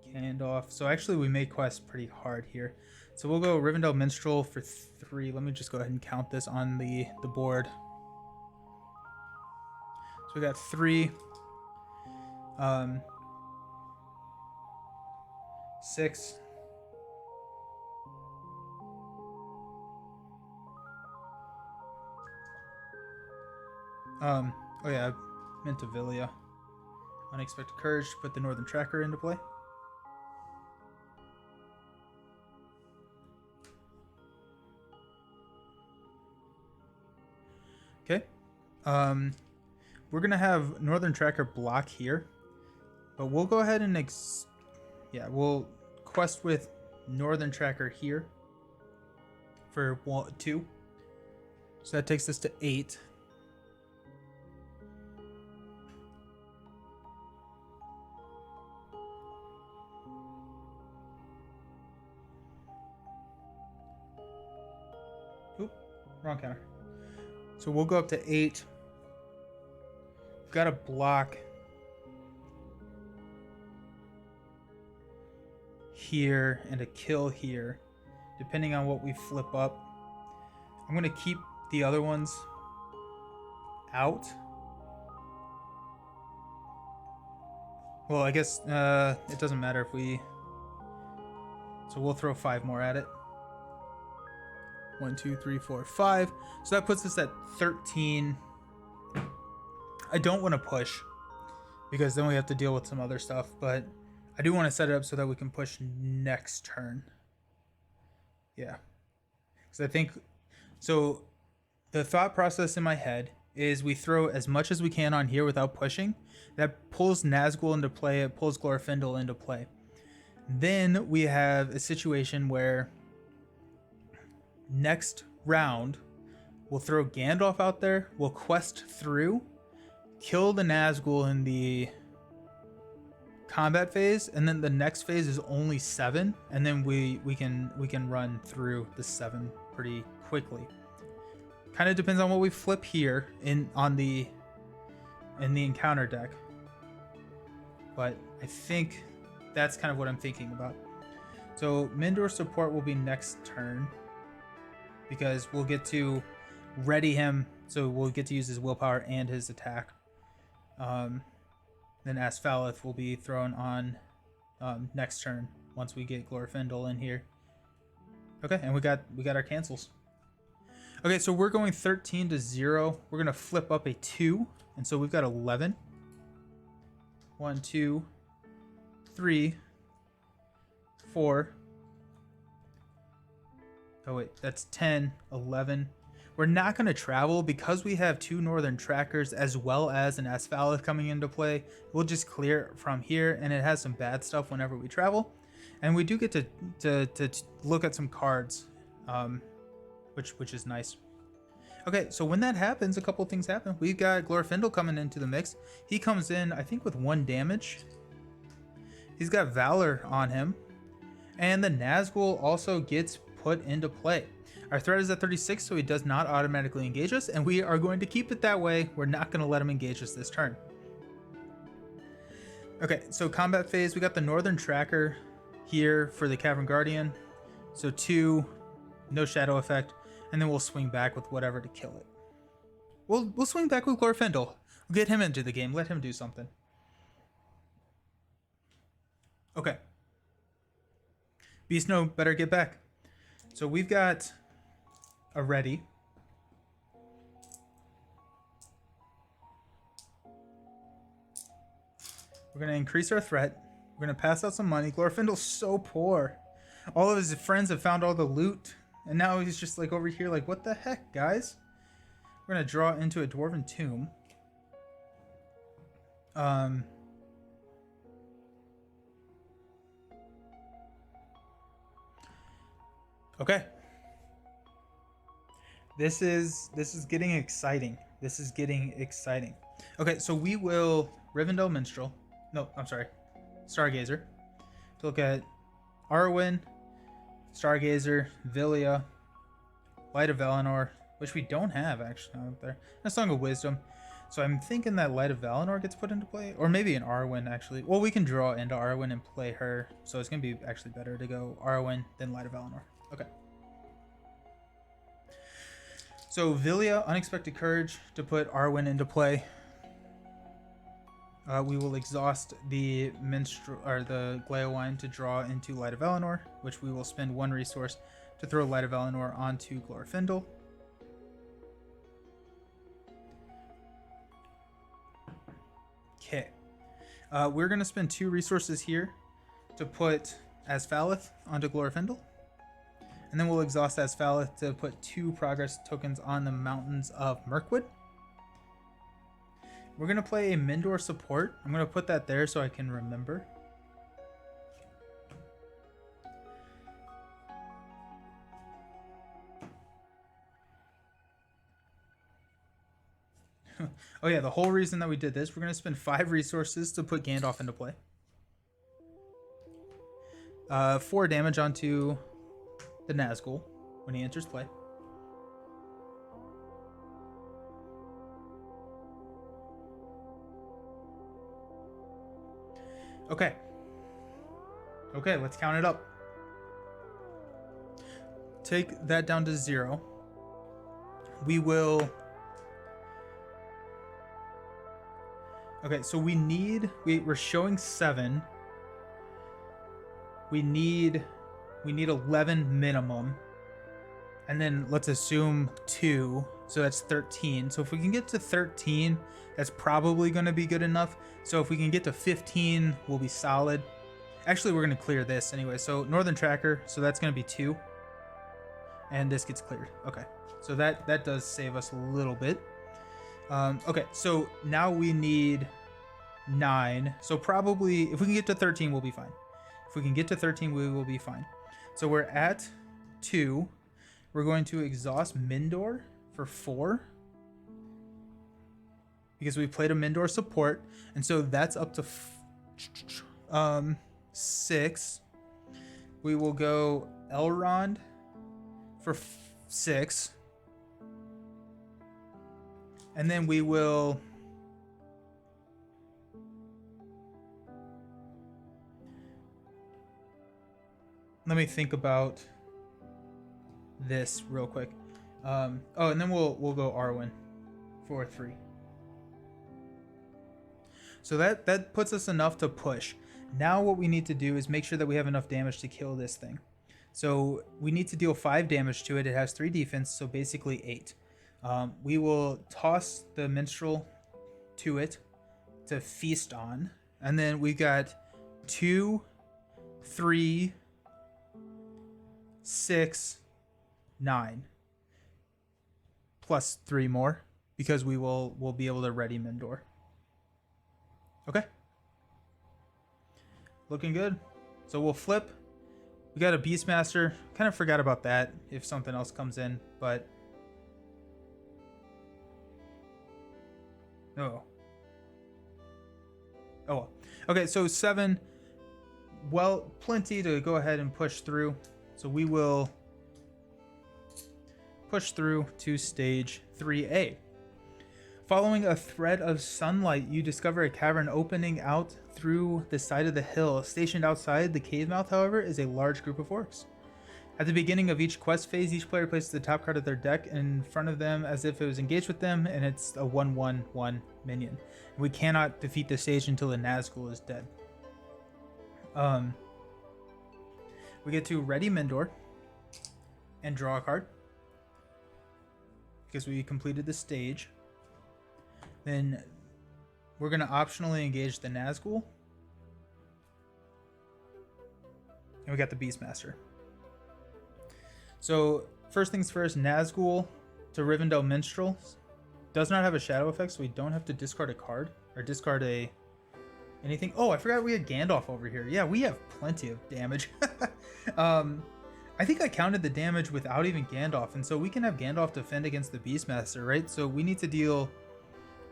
Gandalf. So actually we may quest pretty hard here. So we'll go Rivendell Minstrel for 3. Let me just go ahead and count this on the board. So we got 3. 6. Oh yeah, I meant to Vilia. Unexpected Courage to put the Northern Tracker into play. Okay. We're gonna have Northern Tracker block here, but we'll go ahead and we'll quest with Northern Tracker here for 2. So that takes us to 8. Oop, wrong counter. So we'll go up to 8. We've got a block here and a kill here, depending on what we flip up. I'm going to keep the other ones out. Well, I guess it doesn't matter if we... So we'll throw 5 more at it. 1, 2, 3, 4, 5. So that puts us at 13. I don't want to push because then we have to deal with some other stuff, but I do want to set it up so that we can push next turn. Yeah. Because I think... So the thought process in my head is we throw as much as we can on here without pushing. That pulls Nazgul into play. It pulls Glorfindel into play. Then we have a situation where next round we'll throw Gandalf out there. We'll quest through, kill the Nazgul in the combat phase, and then the next phase is only 7, and then we can run through the 7 pretty quickly. Kind of depends on what we flip here in the encounter deck, but I think that's kind of what I'm thinking about. So Mindor support will be next turn because we'll get to ready him, so we'll get to use his willpower and his attack. Then Asfalith will be thrown on next turn once we get Glorfindel in here. Okay, and we got our cancels. Okay, so we're going 13 to 0. We're gonna flip up a 2, and so we've got 11. 1, 2, 3, 4. Oh wait, that's 10, 11. We're not going to travel because we have 2 Northern Trackers as well as an Asfalith coming into play. We'll just clear from here, and it has some bad stuff whenever we travel. And we do get to look at some cards, which is nice. Okay, so when that happens, a couple things happen. We've got Glorfindel coming into the mix. He comes in, I think, with 1 damage. He's got Valor on him. And the Nazgul also gets put into play. Our threat is at 36, so he does not automatically engage us, and we are going to keep it that way. We're not going to let him engage us this turn. Okay, so combat phase, we got the Northern Tracker here for the Cavern Guardian. So 2, no shadow effect, and then we'll swing back with whatever to kill it. We'll swing back with Glorfindel. We'll get him into the game. Let him do something. Okay. Beast No, better get back. So we've got a ready. We're going to increase our threat. We're going to pass out some money. Glorfindel's so poor. All of his friends have found all the loot. And now he's just like over here like, what the heck, guys? We're going to draw into a Dwarven Tomb. Okay. This is getting exciting. This is getting exciting. Okay, so we will Rivendell Minstrel. No, I'm sorry. Stargazer. To look at Arwen, Stargazer, Villia, Light of Valinor, which we don't have actually out there. A Song of Wisdom. So I'm thinking that Light of Valinor gets put into play, or maybe an Arwen actually. Well, we can draw into Arwen and play her, so it's gonna be actually better to go Arwen than Light of Valinor. Okay. So Villia, Unexpected Courage to put Arwen into play. We will exhaust the Minstrel or the Gleowine to draw into Light of Valinor, which we will spend 1 resource to throw Light of Valinor onto Glorfindel. Okay. We're going to spend 2 resources here to put Asfaleth onto Glorfindel. And then we'll exhaust Asfaleth to put 2 progress tokens on the Mountains of Mirkwood. We're going to play a Mindor support. I'm going to put that there so I can remember. Oh yeah, the whole reason that we did this, we're going to spend 5 resources to put Gandalf into play. 4 damage onto the Nazgul when he enters play. Okay. Okay, let's count it up. Take that down to 0. We will... Okay, so we're showing 7. We need 11 minimum. And then let's assume 2, so that's 13. So if we can get to 13, that's probably going to be good enough. So if we can get to 15, we'll be solid. Actually, we're going to clear this anyway. So Northern Tracker, so that's going to be 2. And this gets cleared. Okay, so that does save us a little bit. Okay, so now we need 9. So probably, if we can get to 13, we'll be fine. If we can get to 13, we will be fine. So we're at 2. We're going to exhaust Mindor for 4. Because we played a Mindor support. And so that's up to 6. We will go Elrond for 6. And then we will... Let me think about this real quick. Oh, and then we'll go Arwen for 3. So that puts us enough to push. Now what we need to do is make sure that we have enough damage to kill this thing. So we need to deal 5 damage to it. It has 3 defense, so basically 8. We will toss the Minstrel to it to feast on. And then we got 2, 3, 6, 9. Plus 3 more, because we'll be able to ready Mindor. Okay. Looking good. So we'll flip. We got a Beastmaster. Kind of forgot about that if something else comes in, but Oh. Oh well. Okay, so 7. Well, plenty to go ahead and push through. So we will push through to stage 3A. Following a thread of sunlight, you discover a cavern opening out through the side of the hill. Stationed outside the cave mouth, however, is a large group of orcs. At the beginning of each quest phase, each player places the top card of their deck in front of them as if it was engaged with them, and it's a 1/1/1 minion. We cannot defeat the stage until the Nazgul is dead. We get to ready Mendor and draw a card because we completed the stage. Then we're going to optionally engage the Nazgul. And we got the Beastmaster. So, first things first, Nazgul to Rivendell Minstrel does not have a shadow effect, so we don't have to discard a card or discard anything. Oh, I forgot we had Gandalf over here. Yeah, we have plenty of damage. I think I counted the damage without even Gandalf, and so we can have Gandalf defend against the Beastmaster, right? So we need to deal,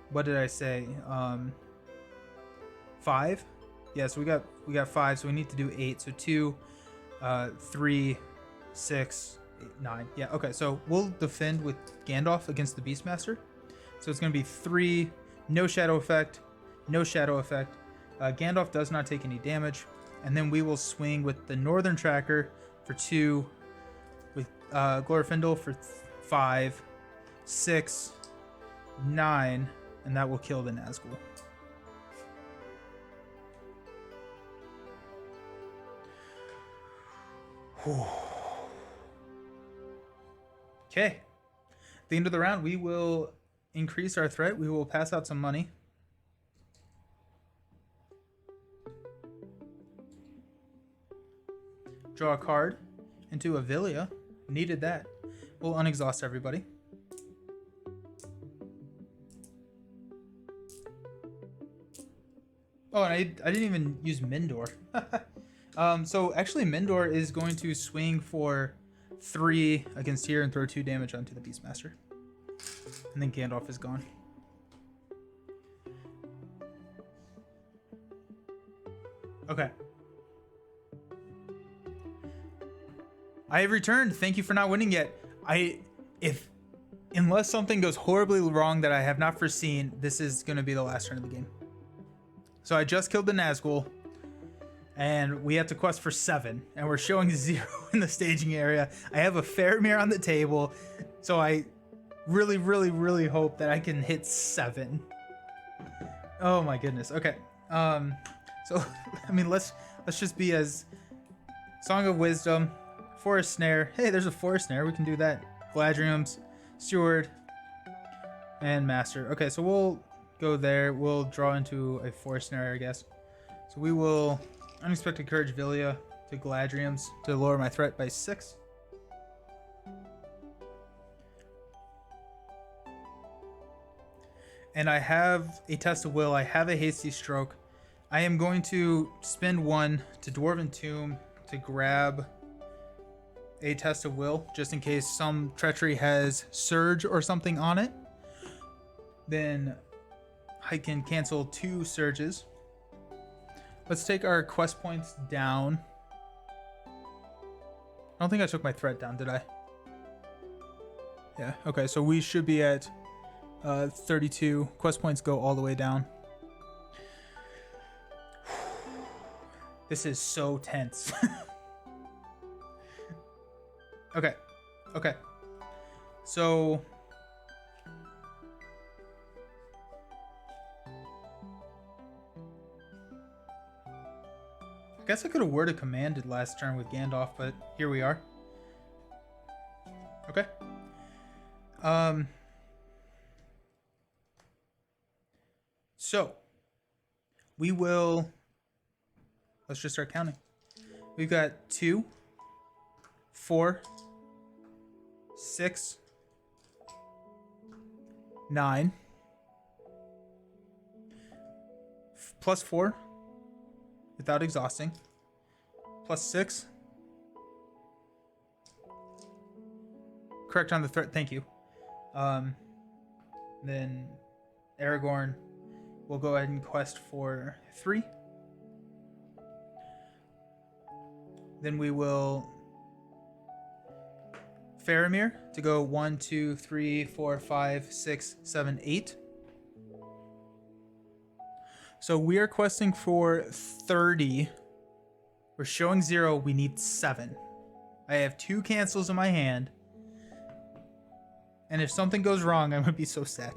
what did I say? 5? Yeah, so we got 5, so we need to do 8. So 2, 3, 6, 8, 9. Yeah, okay, so we'll defend with Gandalf against the Beastmaster. So it's going to be 3, no shadow effect, no shadow effect. Gandalf does not take any damage. And then we will swing with the Northern Tracker for 2, with Glorfindel for 5, 6, 9, and that will kill the Nazgul. Okay. At the end of the round, we will increase our threat. We will pass out some money. Draw a card into Avilia. Needed that. We'll unexhaust everybody. Oh, and I didn't even use Mendor. So actually Mendor is going to swing for 3 against here and throw 2 damage onto the Beastmaster. And then Gandalf is gone. Okay. I have returned. Thank you for not winning yet. Unless something goes horribly wrong that I have not foreseen, this is going to be the last turn of the game. So I just killed the Nazgul, and we have to quest for 7, and we're showing 0 in the staging area. I have a Faramir on the table, so I really, really, really hope that I can hit 7. Oh my goodness. Okay. So I mean, let's just be as Song of Wisdom. Forest Snare. Hey, there's a Forest Snare. We can do that. Gladriums, Steward, and Master. Okay, so we'll go there. We'll draw into a Forest Snare, I guess. So we will Unexpected Courage Villia to Gladriums to lower my threat by 6. And I have a Test of Will. I have a Hasty Stroke. I am going to spend 1 to Dwarven Tomb to grab a Test of Will, just in case some treachery has Surge or something on it. Then I can cancel 2 Surges. Let's take our quest points down. I don't think I took my threat down, did I? Yeah, okay, so we should be at 32. Quest points go all the way down. This is so tense. Okay. So I guess I could have worded commanded last turn with Gandalf, but here we are. Okay. So we will, let's just start counting. We've got 2, 4, 6, 9, plus 4 without exhausting, plus 6. Correct on the threat, thank you. Then Aragorn will go ahead and quest for 3. Then we will Faramir to go 1, 2, 3, 4, 5, 6, 7, 8. So we are questing for 30. We're showing 0. We need 7. I have 2 cancels in my hand. And if something goes wrong, I'm going to be so sad.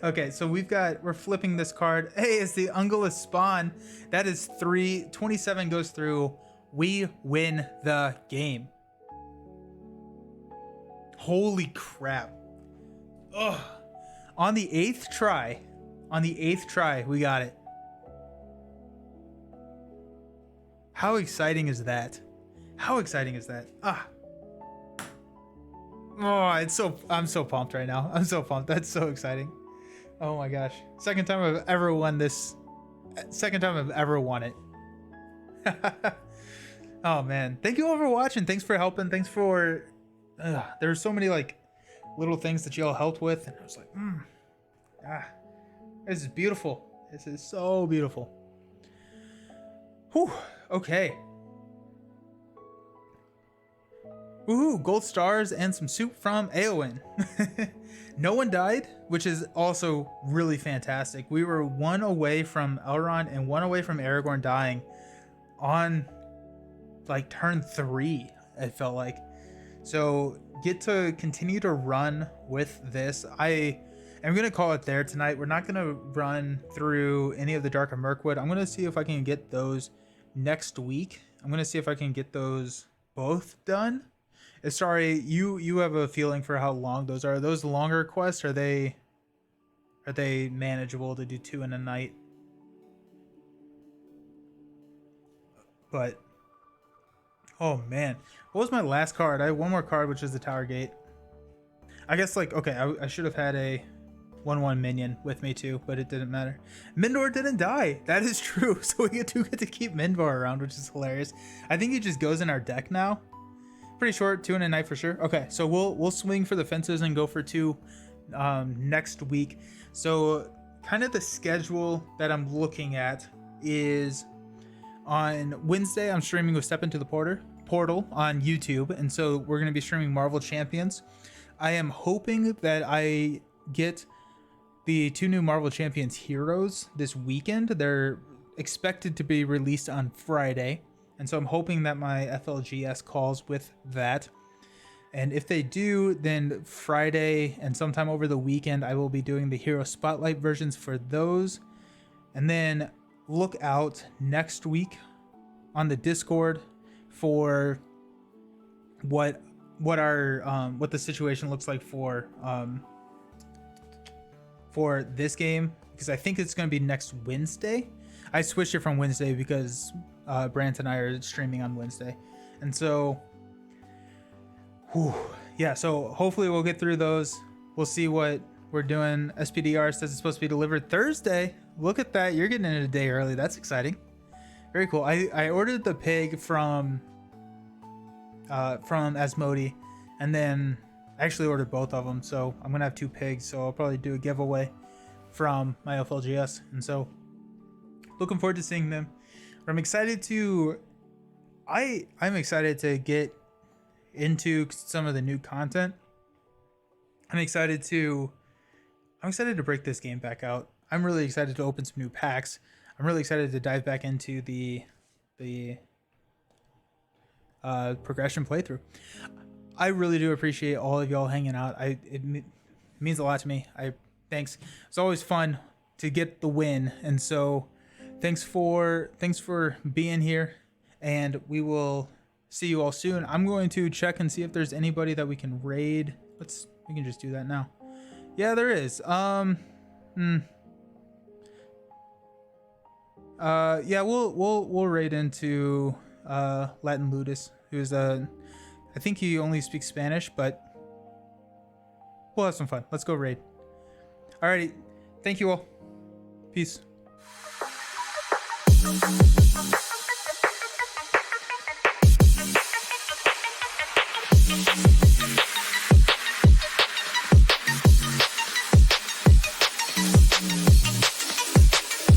Okay, so we're flipping this card. Hey, it's the Ungulus spawn. That is 3. 27 goes through. We win the game. Holy crap. Ugh. On the 8th try, we got it. How exciting is that? How exciting is that? Ah. Oh, I'm so pumped right now. I'm so pumped. That's so exciting. Oh my gosh. Second time I've ever won this. Second time I've ever won it. Oh man. Thank you all for watching. Thanks for helping. Thanks for there's so many like little things that y'all helped with, and I was like, this is beautiful. This is so beautiful. Whew. Okay. Woohoo, gold stars and some soup from Eowyn. No one died, which is also really fantastic. We were 1 away from Elrond and 1 away from Aragorn dying on like turn 3, it felt like. So get to continue to run with this. I am going to call it there tonight. We're not going to run through any of the Dark of Mirkwood. I'm going to see if I can get those next week. I'm going to see if I can get those both done. Sorry, you have a feeling for how long those are. Are those longer quests? Are they manageable to do 2 in a night? But oh man, what was my last card? I have 1 more card, which is the Tower Gate. I guess like, okay, I should have had a 1/1 minion with me too, but it didn't matter. Mindor didn't die. That is true. So we get to keep Mindor around, which is hilarious. I think he just goes in our deck now. Pretty short, 2 in a night for sure. Okay, so we'll swing for the fences and go for 2 next week. So kind of the schedule that I'm looking at is on Wednesday, I'm streaming with Step Into the Portal on YouTube, and so we're going to be streaming Marvel Champions. I am hoping that I get the 2 new Marvel Champions heroes this weekend. They're expected to be released on Friday, and so I'm hoping that my FLGS calls with that. And if they do, then Friday and sometime over the weekend, I will be doing the Hero Spotlight versions for those. And then look out next week on the Discord for what the situation looks like for this game, because I think it's going to be next Wednesday. I switched it from Wednesday because Brant and I are streaming on Wednesday, and so yeah, so hopefully we'll get through those. We'll see what we're doing. SPDR says it's supposed to be delivered Thursday. Look at that, you're getting it a day early. That's exciting. Very cool. I ordered the pig from Asmodee, and then I actually ordered both of them, so I'm gonna have 2 pigs, so I'll probably do a giveaway from my FLGS, and so looking forward to seeing them. I'm excited to I'm excited to get into some of the new content. I'm excited to break this game back out. I'm really excited to open some new packs. I'm really excited to dive back into the progression playthrough. I really do appreciate all of y'all hanging out. It means a lot to me. Thanks. It's always fun to get the win, and so thanks for being here, and we will see you all soon. I'm going to check and see if there's anybody that we can raid. We can just do that now. Yeah, there is. Yeah, we'll raid into Latin Ludus, who's I think he only speaks Spanish, but we'll have some fun. Let's go raid. Alrighty, thank you all. Peace.